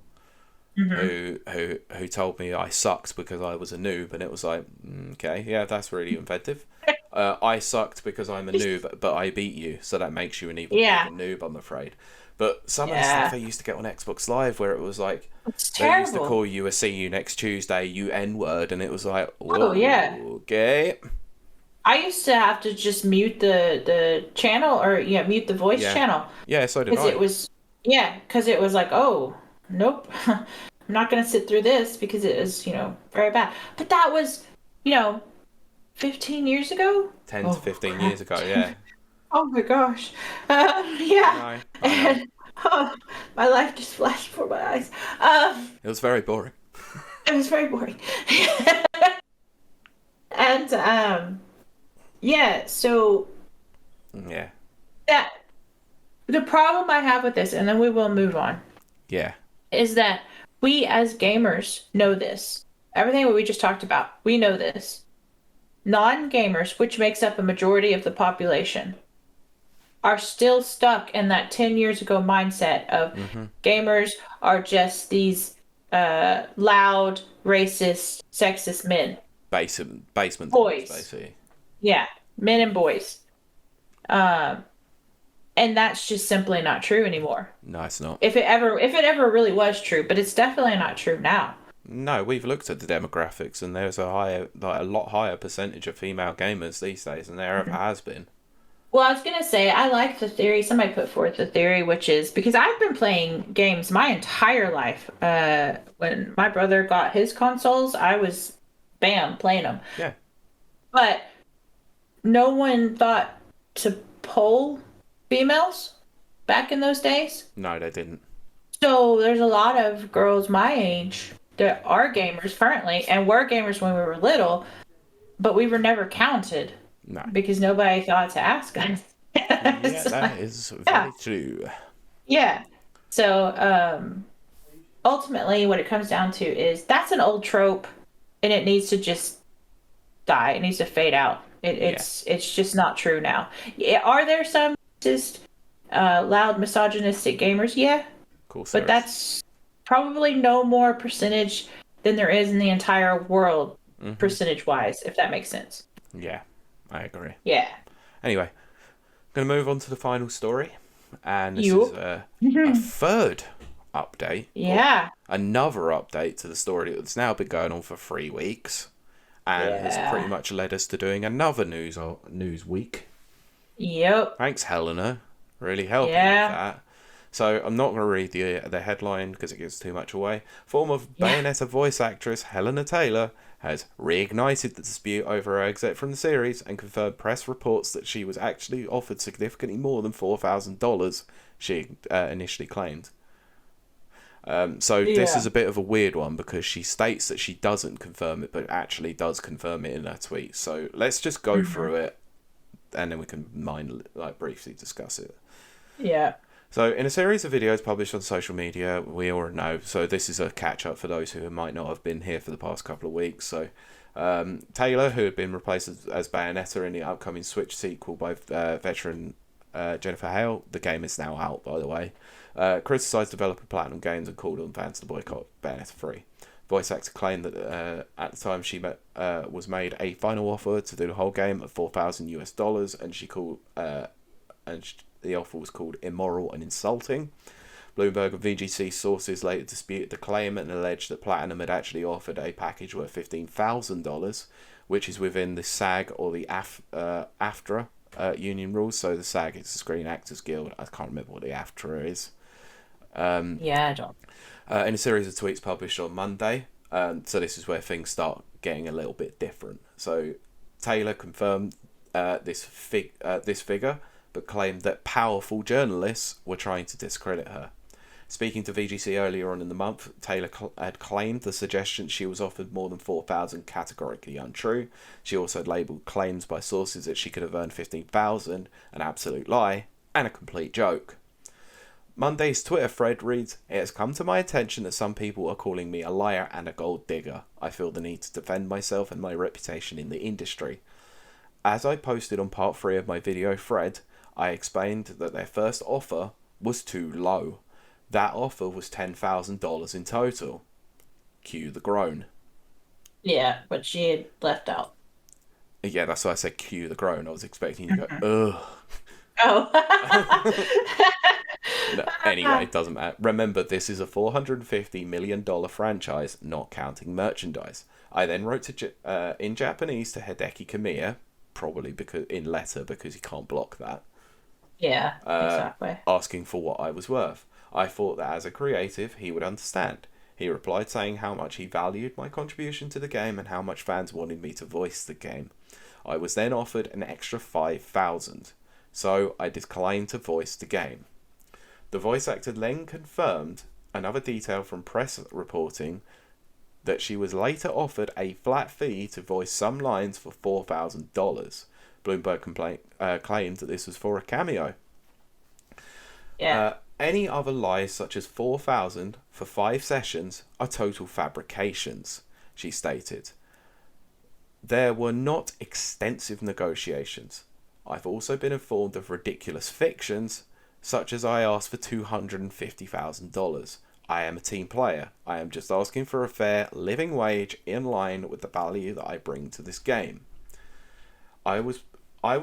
S1: Hmm.
S2: who told me I sucked because I was a noob, and it was like, okay, yeah, that's really inventive. I sucked because I'm a noob, but I beat you, so that makes you an even bigger
S1: Yeah.
S2: noob, I'm afraid. But some of the stuff
S1: Yeah.
S2: I used to get on Xbox Live, where it was like,
S1: It's
S2: they used to
S1: terrible.
S2: call you a "see you next Tuesday," you N word, and it was like,
S1: Oh, yeah.
S2: whoa, okay,
S1: I used to have to just mute the channel, or yeah, mute the voice
S2: yeah,
S1: channel,
S2: yeah, so did
S1: because
S2: I.
S1: because it was like, oh, nope. I'm not gonna sit through this because it is, very bad. But that was, you know, 15 years ago.
S2: 10 to
S1: Oh
S2: 15
S1: crap.
S2: years ago, yeah.
S1: Oh my gosh.
S2: I
S1: Yeah.
S2: know, I know.
S1: And oh, my life just flashed before my eyes.
S2: It was very boring.
S1: It was very boring. And yeah, so
S2: Yeah,
S1: that the problem I have with this, and then we will move on,
S2: yeah,
S1: is that we as gamers know this. Everything we just talked about, we know this. Non-gamers, which makes up a majority of the population, are still stuck in that 10 years ago mindset of
S2: mm-hmm.
S1: gamers are just these loud, racist, sexist men.
S2: Basement dwellers,
S1: Boys.
S2: basically.
S1: Yeah, men and boys. Um, and that's just simply not true anymore.
S2: No, it's not.
S1: If it ever really was true, but it's definitely not true now.
S2: No, we've looked at the demographics, and there's a lot higher percentage of female gamers these days than there ever
S1: Mhm.
S2: has been.
S1: Well, I was gonna say I like the theory. Somebody put forth the theory, which is because I've been playing games my entire life. When my brother got his consoles, I was bam playing them.
S2: Yeah.
S1: But no one thought to poll females back in those days.
S2: No, they didn't.
S1: So there's a lot of girls my age that are gamers currently and were gamers when we were little, but we were never counted
S2: No.
S1: because nobody thought to ask us.
S2: Yeah,
S1: So,
S2: that is
S1: yeah,
S2: very true.
S1: yeah. So ultimately, what it comes down to is that's an old trope, and it needs to just die. It needs to fade out.
S2: Yeah,
S1: It's just not true now. Yeah, are there some just loud misogynistic gamers? Yeah,
S2: of course
S1: but
S2: there is.
S1: that's probably no more percentage than there is in the entire world,
S2: Mm-hmm.
S1: percentage wise, if that makes sense.
S2: Yeah, I agree.
S1: Yeah.
S2: Anyway, going to move on to the final story, and this is
S1: You.
S2: a third update, or
S1: Yeah.
S2: another update to the story that's now been going on for 3 weeks, and has pretty
S1: Yeah.
S2: much led us to doing another news week.
S1: Yep.
S2: Thanks, Helena, really helping with
S1: Yeah.
S2: that. So I'm not going to read the headline because it gives too much away. Former
S1: Yeah.
S2: Bayonetta voice actress Helena Taylor has reignited the dispute over her exit from the series and confirmed press reports that she was actually offered significantly more than $4,000 she initially claimed. So this
S1: Yeah.
S2: is a bit of a weird one because she states that she doesn't confirm it, but actually does confirm it in her tweet. So let's just go
S1: Hmm.
S2: through it, and then we can briefly discuss it.
S1: Yeah.
S2: So, in a series of videos published on social media, we already know. So, this is a catch up for those who might not have been here for the past couple of weeks. So, Taylor, who had been replaced as Bayonetta in the upcoming Switch sequel by veteran Jennifer Hale, the game is now out, by the way, criticised developer Platinum Games and called on fans to boycott Bayonetta 3. Voice actor claimed that at the time she was made a final offer to do the whole game at $4,000 US, and she called the offer was called immoral and insulting. Bloomberg and VGC sources later disputed the claim and alleged that Platinum had actually offered a package worth $15,000, which is within the SAG or the AFTRA union rules. So the SAG is the Screen Actors Guild. I can't remember what the AFTRA is.
S1: Yeah, I don't.
S2: In a series of tweets published on Monday. So this is where things start getting a little bit different. So Taylor confirmed this figure, but claimed that powerful journalists were trying to discredit her. Speaking to VGC earlier on in the month, Taylor had claimed the suggestion she was offered more than 4,000 categorically untrue. She also had labelled claims by sources that she could have earned 15,000 an absolute lie and a complete joke. Monday's Twitter thread reads, "It has come to my attention that some people are calling me a liar and a gold digger. I feel the need to defend myself and my reputation in the industry. As I posted on part 3 of my video thread, I explained that their first offer was too low. That offer was $10,000 in total." Cue the groan.
S1: Yeah, but she had left out.
S2: Yeah, that's why I said cue the groan. I was expecting you to go, ugh.
S1: Oh.
S2: No, anyway, it doesn't matter. Remember, this is a $450 million franchise, not counting merchandise. I then wrote in Japanese to Hideki Kamiya, probably because in letter because he can't block that.
S1: Yeah, exactly.
S2: Asking for what I was worth. I thought that as a creative, he would understand. He replied saying how much he valued my contribution to the game and how much fans wanted me to voice the game. I was then offered an extra 5,000, so I declined to voice the game. The voice actor then confirmed another detail from press reporting that she was later offered a flat fee to voice some lines for $4,000. Bloomberg claimed that this was for a cameo.
S1: Yeah.
S2: Any other lies, such as 4,000 for 5 sessions, are total fabrications, she stated. There were not extensive negotiations. I've also been informed of ridiculous fictions, such as I asked for $250,000. I am a team player. I am just asking for a fair living wage in line with the value that I bring to this game. I was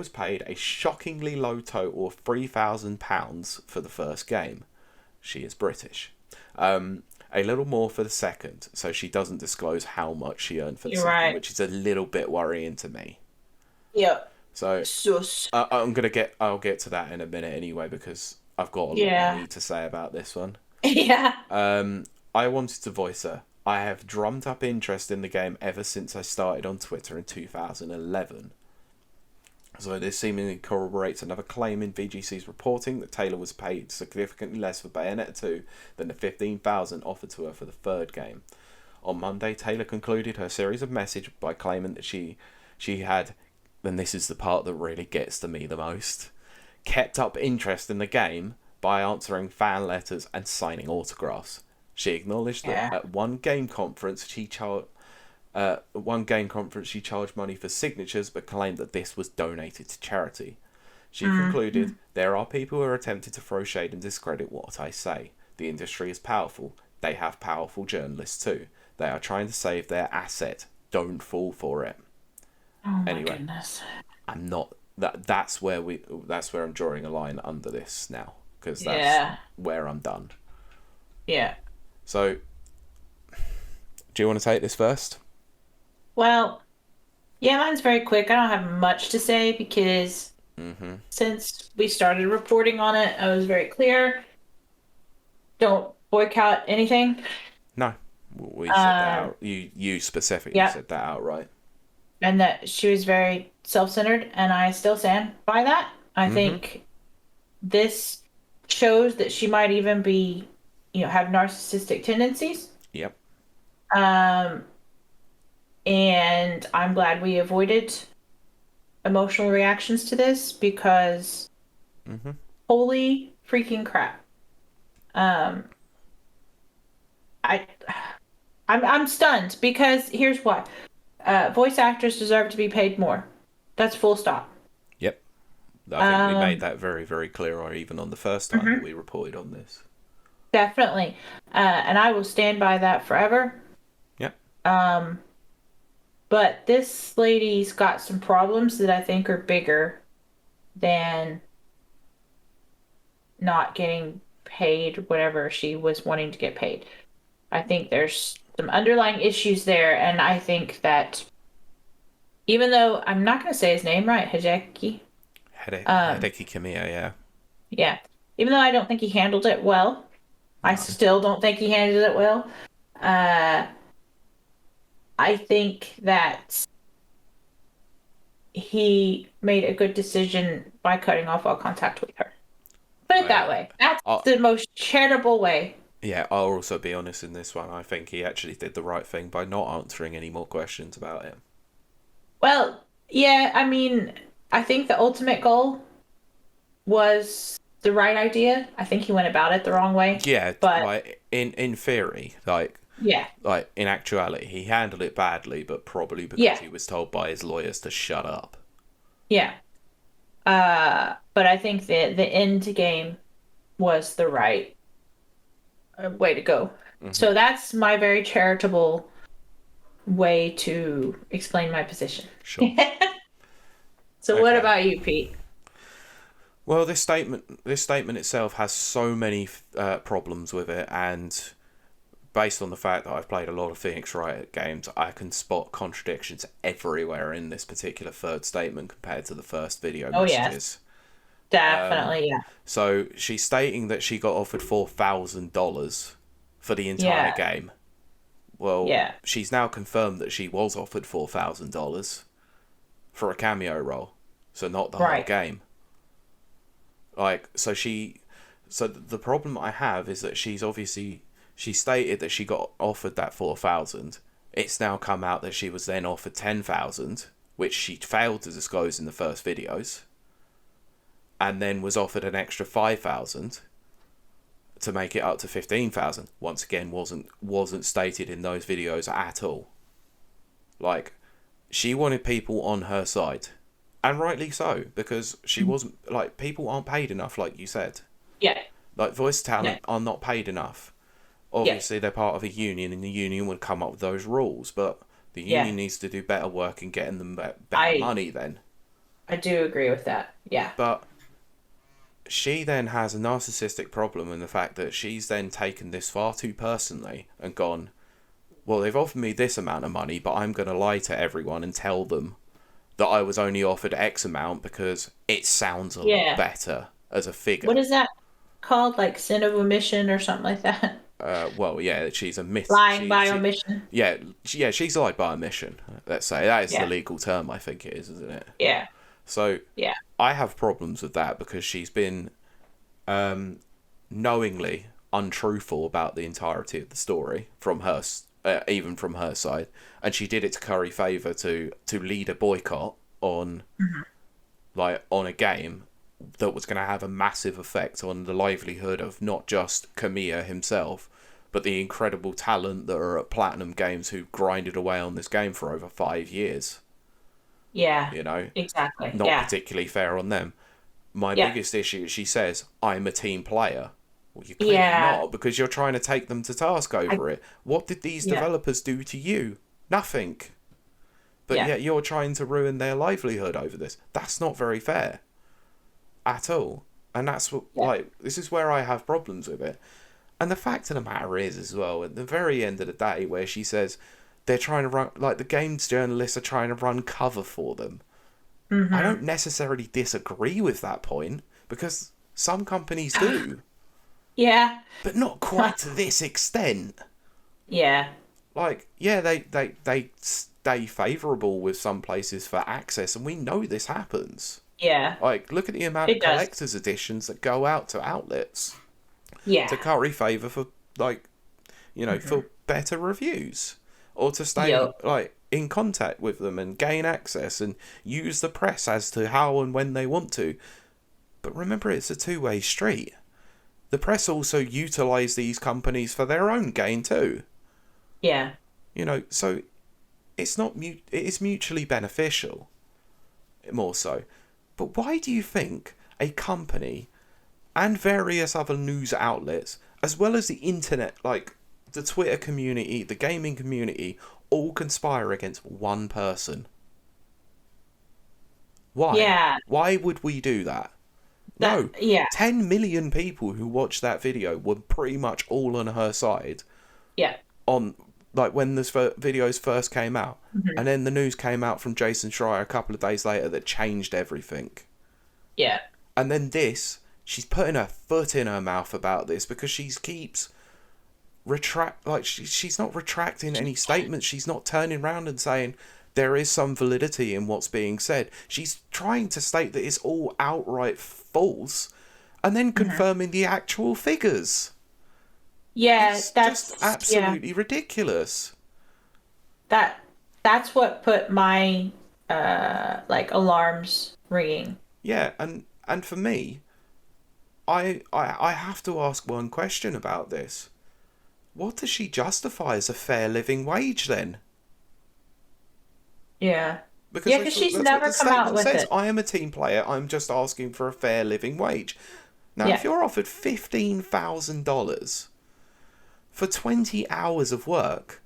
S2: paid a shockingly low total of £3,000 for the first game. She is British. A little more for the second, so she doesn't disclose how much she earned for the second,
S1: right.
S2: which is a little bit worrying to me.
S1: Yep.
S2: So
S1: Sus.
S2: I'll get to that in a minute anyway, because I've got a lot I need to say about this one.
S1: Yeah.
S2: I wanted to voice her. I have drummed up interest in the game ever since I started on Twitter in 2011. So this seemingly corroborates another claim in VGC's reporting that Taylor was paid significantly less for Bayonetta 2 than the $15,000 offered to her for the third game. On Monday, Taylor concluded her series of messages by claiming that she had, and this is the part that really gets to me the most, kept up interest in the game by answering fan letters and signing autographs. She acknowledged that at one game conference she charged money for signatures, but claimed that this was donated to charity. She concluded, "There are people who are attempting to throw shade and discredit what I say. The industry is powerful. They have powerful journalists too. They are trying to save their asset. Don't fall for it."
S1: Oh my
S2: Anyway,
S1: goodness.
S2: I'm not. That's where I'm drawing a line under this now, because that's where I'm done.
S1: Yeah.
S2: So, do you want to take this first?
S1: Well, yeah, mine's very quick. I don't have much to say because since we started reporting on it, I was very clear. Don't boycott anything.
S2: No, we said that out. You specifically said that outright.
S1: And that she was very self-centered, and I still stand by that. I think this shows that she might even be, have narcissistic tendencies.
S2: Yep.
S1: And I'm glad we avoided emotional reactions to this because holy freaking crap. I'm stunned because here's why. Voice actors deserve to be paid more. That's full stop.
S2: Yep. I think we made that very, very clear, or even on the first time that we reported on this.
S1: Definitely. And I will stand by that forever.
S2: Yep.
S1: But this lady's got some problems that I think are bigger than not getting paid whatever she was wanting to get paid. I think there's some underlying issues there, and I think that even though I'm not going to say his name right,
S2: Hideki Kamiya, yeah.
S1: Yeah. Even though I don't think he handled it well, I
S2: No.
S1: still don't think he handled it well. Uh, I think that he made a good decision by cutting off all contact with her. Put it that way. That's
S2: I,
S1: the most charitable way.
S2: yeah, I'll also be honest in this one. I think he actually did the right thing by not answering any more questions about it.
S1: Well, yeah, I mean, I think the ultimate goal was the right idea. I think he went about it the wrong way.
S2: Yeah,
S1: But
S2: like in theory,
S1: yeah,
S2: like in actuality, he handled it badly, but probably because
S1: yeah,
S2: he was told by his lawyers to shut up.
S1: yeah. But I think the end game was the right way to go.
S2: Hmm.
S1: So that's my very charitable way to explain my position.
S2: Sure.
S1: So what
S2: Okay.
S1: about you, Pete?
S2: Well, this statement itself has so many problems with it, and based on the fact that I've played a lot of Phoenix Wright games, I can spot contradictions everywhere in this particular third statement compared to the first video
S1: Oh yes,
S2: messages.
S1: definitely, yeah.
S2: So she's stating that she got offered $4,000 for the entire
S1: Yeah,
S2: game. Well,
S1: yeah,
S2: she's now confirmed that she was offered $4,000 for a cameo role, so not the whole
S1: right.
S2: game. Like, so the problem I have is that she stated that she got offered that 4,000. It's now come out that she was then offered 10,000, which she failed to disclose in the first videos, and then was offered an extra 5,000 to make it up to 15,000. Once again, wasn't stated in those videos at all. Like, she wanted people on her side, and rightly so, because she wasn't, like, people aren't paid enough, like you said.
S1: Yeah,
S2: Like, voice
S1: yeah,
S2: talent are not paid enough.
S1: yeah,
S2: Obviously, they're part of a union, and the union would come up with those rules, but the
S1: yeah.
S2: union needs to do better work in getting them better
S1: I
S2: money then.
S1: I do agree with that. Yeah,
S2: But she then has a narcissistic problem in the fact that she's then taken this far too personally and gone, well, they've offered me this amount of money, but I'm going to lie to everyone and tell them that I was only offered X amount because it sounds a lot
S1: yeah.
S2: better as a figure.
S1: What is that called? Like sin of omission or something like that?
S2: Well, yeah, she's a myth.
S1: Lying by omission.
S2: Yeah, she's lied by omission. Let's say that is the
S1: Yeah,
S2: legal term. I think it is, isn't it?
S1: yeah,
S2: So
S1: yeah,
S2: I have problems with that because she's been knowingly untruthful about the entirety of the story from her, even from her side, and she did it to curry favour to lead a boycott on on a game that was going to have a massive effect on the livelihood of not just Kamiya himself, but the incredible talent that are at Platinum Games who grinded away on this game for over 5 years.
S1: yeah.
S2: You know,
S1: Exactly.
S2: not
S1: Yeah,
S2: particularly fair on them. My
S1: yeah,
S2: biggest issue is she says, I'm a team player. Well, you're clearly
S1: yeah.
S2: not because you're trying to take them to task
S1: I
S2: over it. What did these
S1: yeah,
S2: developers do to you? Nothing. But
S1: yeah,
S2: yet you're trying to ruin their livelihood over this. That's not very fair at all. And that's what,
S1: yeah,
S2: this is where I have problems with it. And the fact of the matter is, as well, at the very end of the day, where she says they're trying to run, like the games journalists are trying to run cover for them. I
S1: mm-hmm.
S2: don't necessarily disagree with that point because some companies do,
S1: Yeah,
S2: but not quite to this extent.
S1: yeah,
S2: Like, yeah, they stay favourable with some places for access, and we know this happens.
S1: yeah.
S2: Like, look at the amount of
S1: It does.
S2: collector's editions that go out to outlets
S1: Yeah.
S2: to curry favour for,
S1: Hmm.
S2: for better reviews, or to stay,
S1: Yep.
S2: in contact with them and gain access and use the press as to how and when they want to. But remember, it's a two-way street. The press also utilise these companies for their own gain too.
S1: Yeah.
S2: So it's not it is mutually beneficial, more so. But why do you think a company and various other news outlets, as well as the internet, like the Twitter community, the gaming community, all conspire against one person? Why?
S1: Yeah.
S2: Why would we do that? No.
S1: Yeah.
S2: 10 million people who watched that video were pretty much all on her side
S1: Yeah.
S2: on when the videos first came out.
S1: Hmm.
S2: And then the news came out from Jason Schreier a couple of days later that changed everything.
S1: Yeah.
S2: And then this, she's putting her foot in her mouth about this because she keeps she's not retracting any statements. She's not turning around and saying there is some validity in what's being said. She's trying to state that it's all outright false and then confirming the actual figures.
S1: Yeah,
S2: It's just
S1: that's
S2: absolutely ridiculous.
S1: that's what put my like alarms ringing.
S2: Yeah, and for me, I have to ask one question about this. What does she justify as a fair living wage then?
S1: Yeah.
S2: Because
S1: Yeah, because she's
S2: that's what
S1: never
S2: the
S1: come out
S2: statement
S1: with
S2: says.
S1: it.
S2: I am a team player. I'm just asking for a fair living wage. Now,
S1: Yeah.
S2: if you're offered $15,000 for 20 hours of work,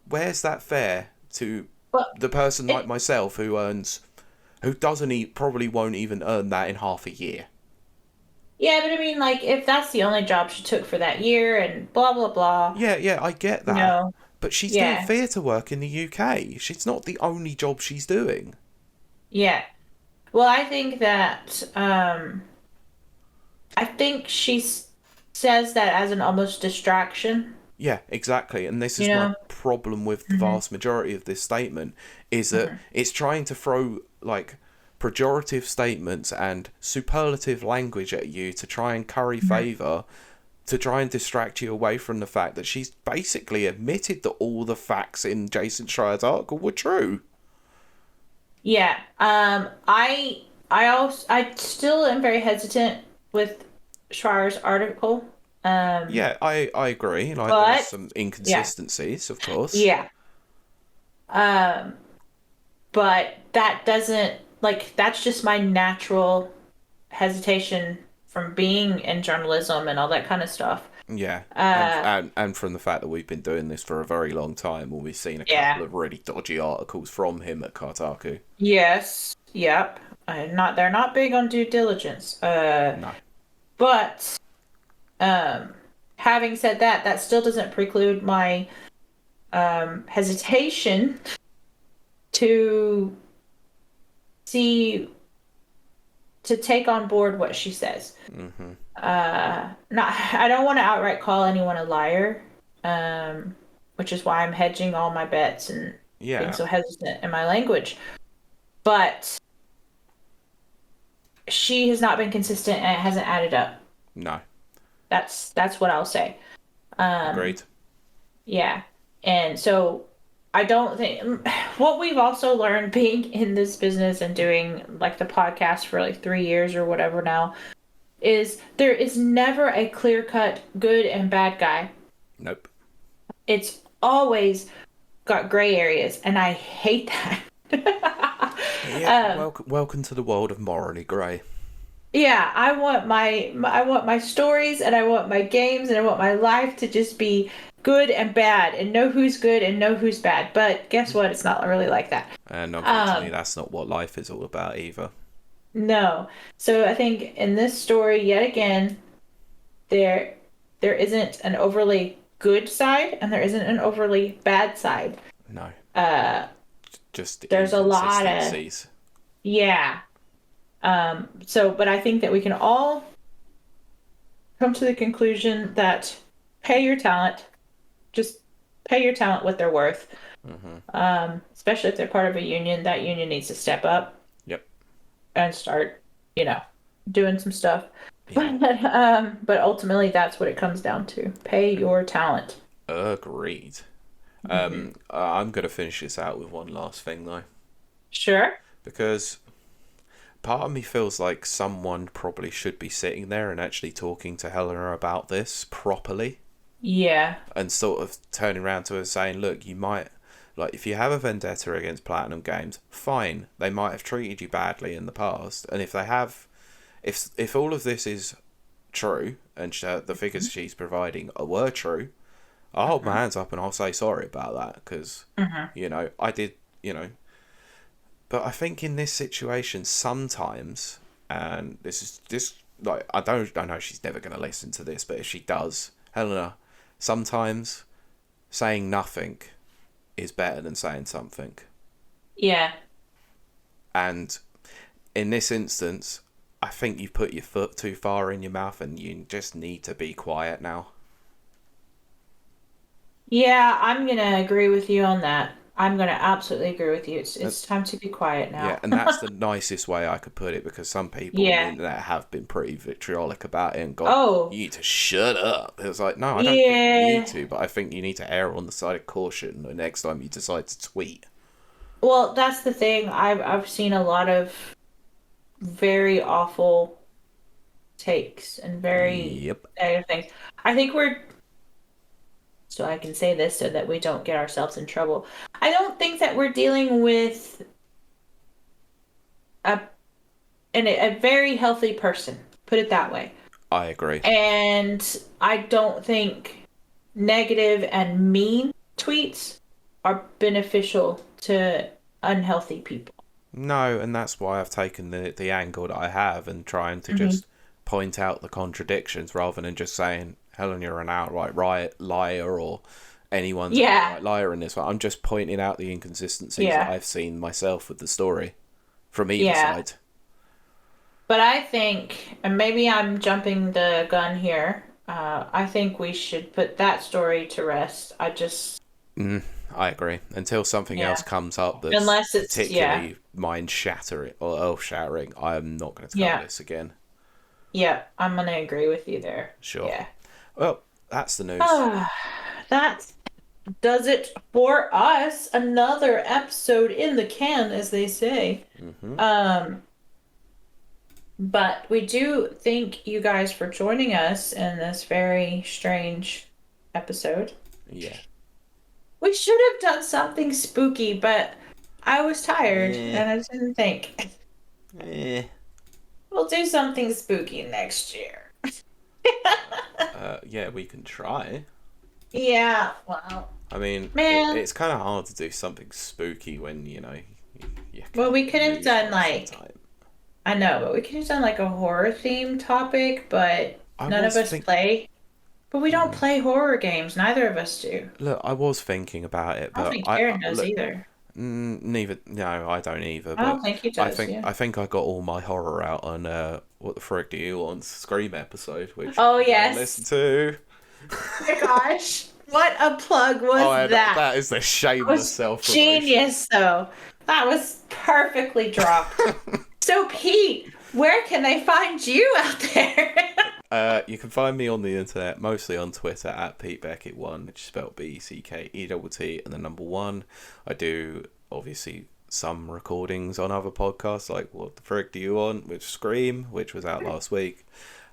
S2: where's that fair to
S1: Well,
S2: the person like
S1: it,
S2: myself who doesn't probably won't even earn that in half a year?
S1: yeah, but I mean, like, if that's the only job she took for that year and blah blah blah,
S2: Yeah, I get
S1: you
S2: that.
S1: know,
S2: But she's doing
S1: yeah,
S2: theatre work in the UK. She's not the only job she's doing.
S1: yeah. Well, I think that I think says that as an almost distraction,
S2: Yeah, exactly. And this
S1: you
S2: is my
S1: know.
S2: problem with the
S1: Hmm.
S2: vast majority of this statement is that
S1: Hmm.
S2: it's trying to throw like pejorative statements and superlative language at you to try and curry
S1: Hmm.
S2: favour, to try and distract you away from the fact that she's basically admitted that all the facts in Jason Schreier's article were true.
S1: Yeah. I still am very hesitant with Schreier's article. Um,
S2: Yeah, I agree. Like, there's
S1: but
S2: some
S1: yeah,
S2: inconsistencies, of course.
S1: yeah. Um, but that doesn't like that's just my natural hesitation from being in journalism and all that kind of stuff.
S2: Yeah,
S1: Uh,
S2: and from the fact that we've been doing this for a very long time, and we've seen a
S1: yeah.
S2: couple of really dodgy articles from him at Kotaku.
S1: Yes. Yep. Not they're not big on due diligence.
S2: No,
S1: But um, having said that, that still doesn't preclude my hesitation to see to take on board what she says. Not I don't want to outright call anyone a liar, which is why I'm hedging all my bets and being
S2: yeah,
S1: so hesitant in my language. But she has not been consistent and it hasn't added up.
S2: no,
S1: That's what I'll say. Um,
S2: agreed.
S1: yeah. And so I don't think what we've also learned being in this business and doing like the podcast for like 3 years or whatever now is there is never a clear cut good and bad guy.
S2: Nope.
S1: It's always got gray areas, and I hate that.
S2: Yeah,
S1: um,
S2: welcome to the world of morally grey.
S1: yeah, I want I want my stories and I want my games and I want my life to just be good and bad and know who's good and know who's bad. But guess what? It's not really like that.
S2: And unfortunately,
S1: Um,
S2: that's not what life is all about either.
S1: no. So I think in this story, yet again, there there isn't an overly good side and there isn't an overly bad side.
S2: No,
S1: Uh,
S2: just
S1: there's a lot of
S2: inconsistencies.
S1: yeah. So, but I think that we can all come to the conclusion that pay your talent, just pay your talent what they're worth.
S2: Hmm.
S1: Especially if they're part of a union, that union needs to step up
S2: Yep.
S1: and start, you know, doing some stuff.
S2: Yeah.
S1: But ultimately, that's what it comes down to: pay your talent.
S2: Agreed.
S1: Hmm.
S2: I'm gonna finish this out with one last thing though,
S1: Sure.
S2: because part of me feels like someone probably should be sitting there and actually talking to Helena about this properly
S1: Yeah.
S2: and sort of turning around to her saying, look, you might, like, if you have a vendetta against Platinum Games, fine, they might have treated you badly in the past, and if they have, if all of this is true and the figures she's providing were true, I'll hold my
S1: Hmm.
S2: hands up and I'll say sorry about that because,
S1: Hmm.
S2: I did, but I think in this situation sometimes, and this like I know she's never going to listen to this, but if she does, Helena, sometimes saying nothing is better than saying something.
S1: Yeah.
S2: And in this instance, I think you've put your foot too far in your mouth and you just need to be quiet now.
S1: Yeah, I'm gonna agree with you on that. I'm gonna absolutely agree with you. It's time to be quiet
S2: Yeah,
S1: now.
S2: and that's the nicest way I could put it, because some people on the
S1: Yeah.
S2: internet have been pretty vitriolic about it and gone,
S1: Oh,
S2: you need to shut up. It was like, no, I don't think you need
S1: yeah.
S2: to, but I think you need to err on the side of caution the next time you decide to tweet.
S1: Well, that's the thing. I've seen a lot of very awful takes and very
S2: Yep.
S1: negative things. I think we're so I can say this so that we don't get ourselves in trouble. I don't think that we're dealing with a a very healthy person. Put it that way.
S2: I agree.
S1: And I don't think negative and mean tweets are beneficial to unhealthy people.
S2: No, and that's why I've taken the angle that I have and trying to
S1: Mm-hmm.
S2: just point out the contradictions rather than just saying, Helen, you're an outright liar, or anyone's an
S1: Yeah.
S2: outright liar in this one. I'm just pointing out the inconsistencies that
S1: Yeah.
S2: I've seen myself with the story from either
S1: Yeah.
S2: side.
S1: But I think, and maybe I'm jumping the gun here, I think we should put that story to rest.
S2: I agree. Until something
S1: Yeah.
S2: else comes up that's
S1: Unless it's, yeah.
S2: particularly mind-shattering or earth-shattering, I'm not going to cover
S1: Yeah.
S2: this again.
S1: Yeah, I'm going to agree with you there.
S2: Sure.
S1: Yeah.
S2: Well, that's the news.
S1: That does it for us. Another episode in the can, as they say.
S2: Mm-hmm.
S1: But we do thank you guys for joining us in this very strange episode.
S2: Yeah.
S1: We should have done something spooky, but I was tired and I didn't think. We'll do something spooky next year.
S2: Yeah, we can try.
S1: Yeah, well.
S2: I mean,
S1: Man.
S2: it's kind of hard to do something spooky when, you
S1: Well, we could have done
S2: like...
S1: I know, but we could have done like a horror themed topic, but none of us play. But we don't play horror games. Neither of us do.
S2: Look, I was thinking about it,
S1: I don't
S2: but
S1: think Karen does either.
S2: Neither. No, I don't either.
S1: I don't think he does.
S2: I think I got all my horror out on What the Frick Do You Want Scream episode, which
S1: yes,
S2: listen to.
S1: Oh my gosh, what a plug was that?
S2: That is the shameless self-promotion.
S1: Genius, though. That was perfectly dropped. So, Pete, where can they find you out there?
S2: You can find me on the internet, mostly on Twitter, at PeteBeckett1, which is spelled BeckEtt and the number 1. I do, obviously, some recordings on other podcasts, like What the Frick Do You Want with Scream, which was out last week,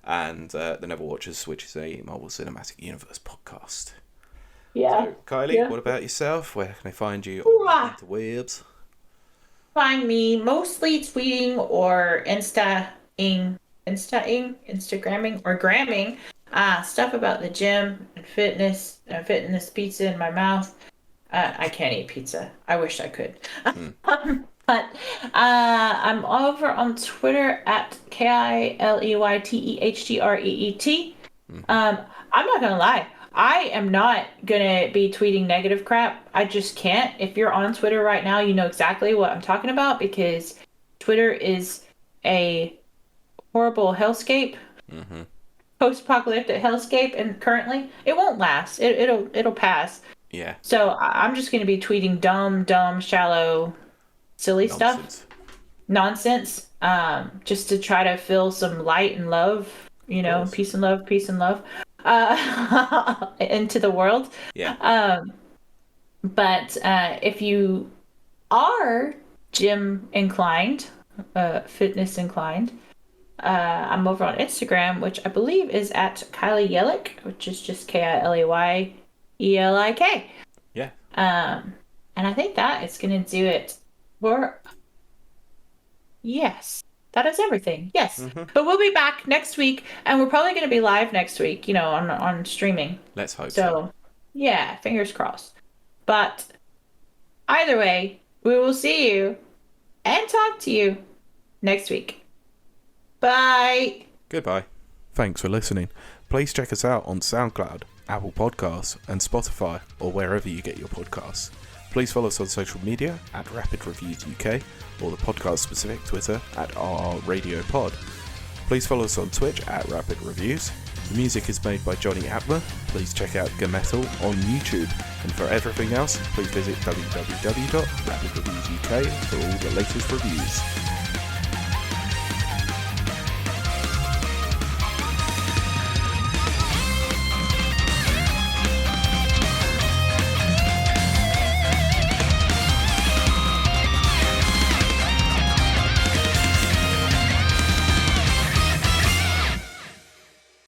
S2: and The Never Watchers, which is a Marvel Cinematic Universe podcast.
S1: Yeah.
S2: So, Kylie, what about yourself? Where can I find you on the interwebs?
S1: Find me mostly tweeting or Instagramming or gramming stuff about the gym and fitness pizza in my mouth. I can't eat pizza. I wish I could. But I'm over on Twitter at KILEYTEHTREET. I'm not gonna lie. I am not gonna be tweeting negative crap. I just can't. If you're on Twitter right now, you know exactly what I'm talking about, because Twitter is a horrible hellscape, post-apocalyptic hellscape, and currently it won't last. It'll pass.
S2: Yeah.
S1: So I'm just gonna be tweeting dumb, shallow, silly nonsense, just to try to feel some light and love, peace and love, into the world.
S2: Yeah.
S1: But if you are gym inclined, fitness inclined, I'm over on Instagram, which I believe is at Kiley Yelik, which is just KILEYELIK.
S2: Yeah.
S1: And I think that is going to do it for... Yes. That is everything. Yes. But we'll be back next week, and we're probably going to be live next week, on streaming.
S2: Let's hope so.
S1: Yeah, fingers crossed. But either way, we will see you and talk to you next week. Bye.
S2: Goodbye. Thanks for listening. Please check us out on SoundCloud, Apple Podcasts, and Spotify, or wherever you get your podcasts. Please follow us on social media at Rapid Reviews UK or the podcast-specific Twitter at RRRadioPod. Please follow us on Twitch at Rapid Reviews. The music is made by Johnny Atma. Please check out Gametal on YouTube. And for everything else, please visit www.rapidreviewsuk for all the latest reviews.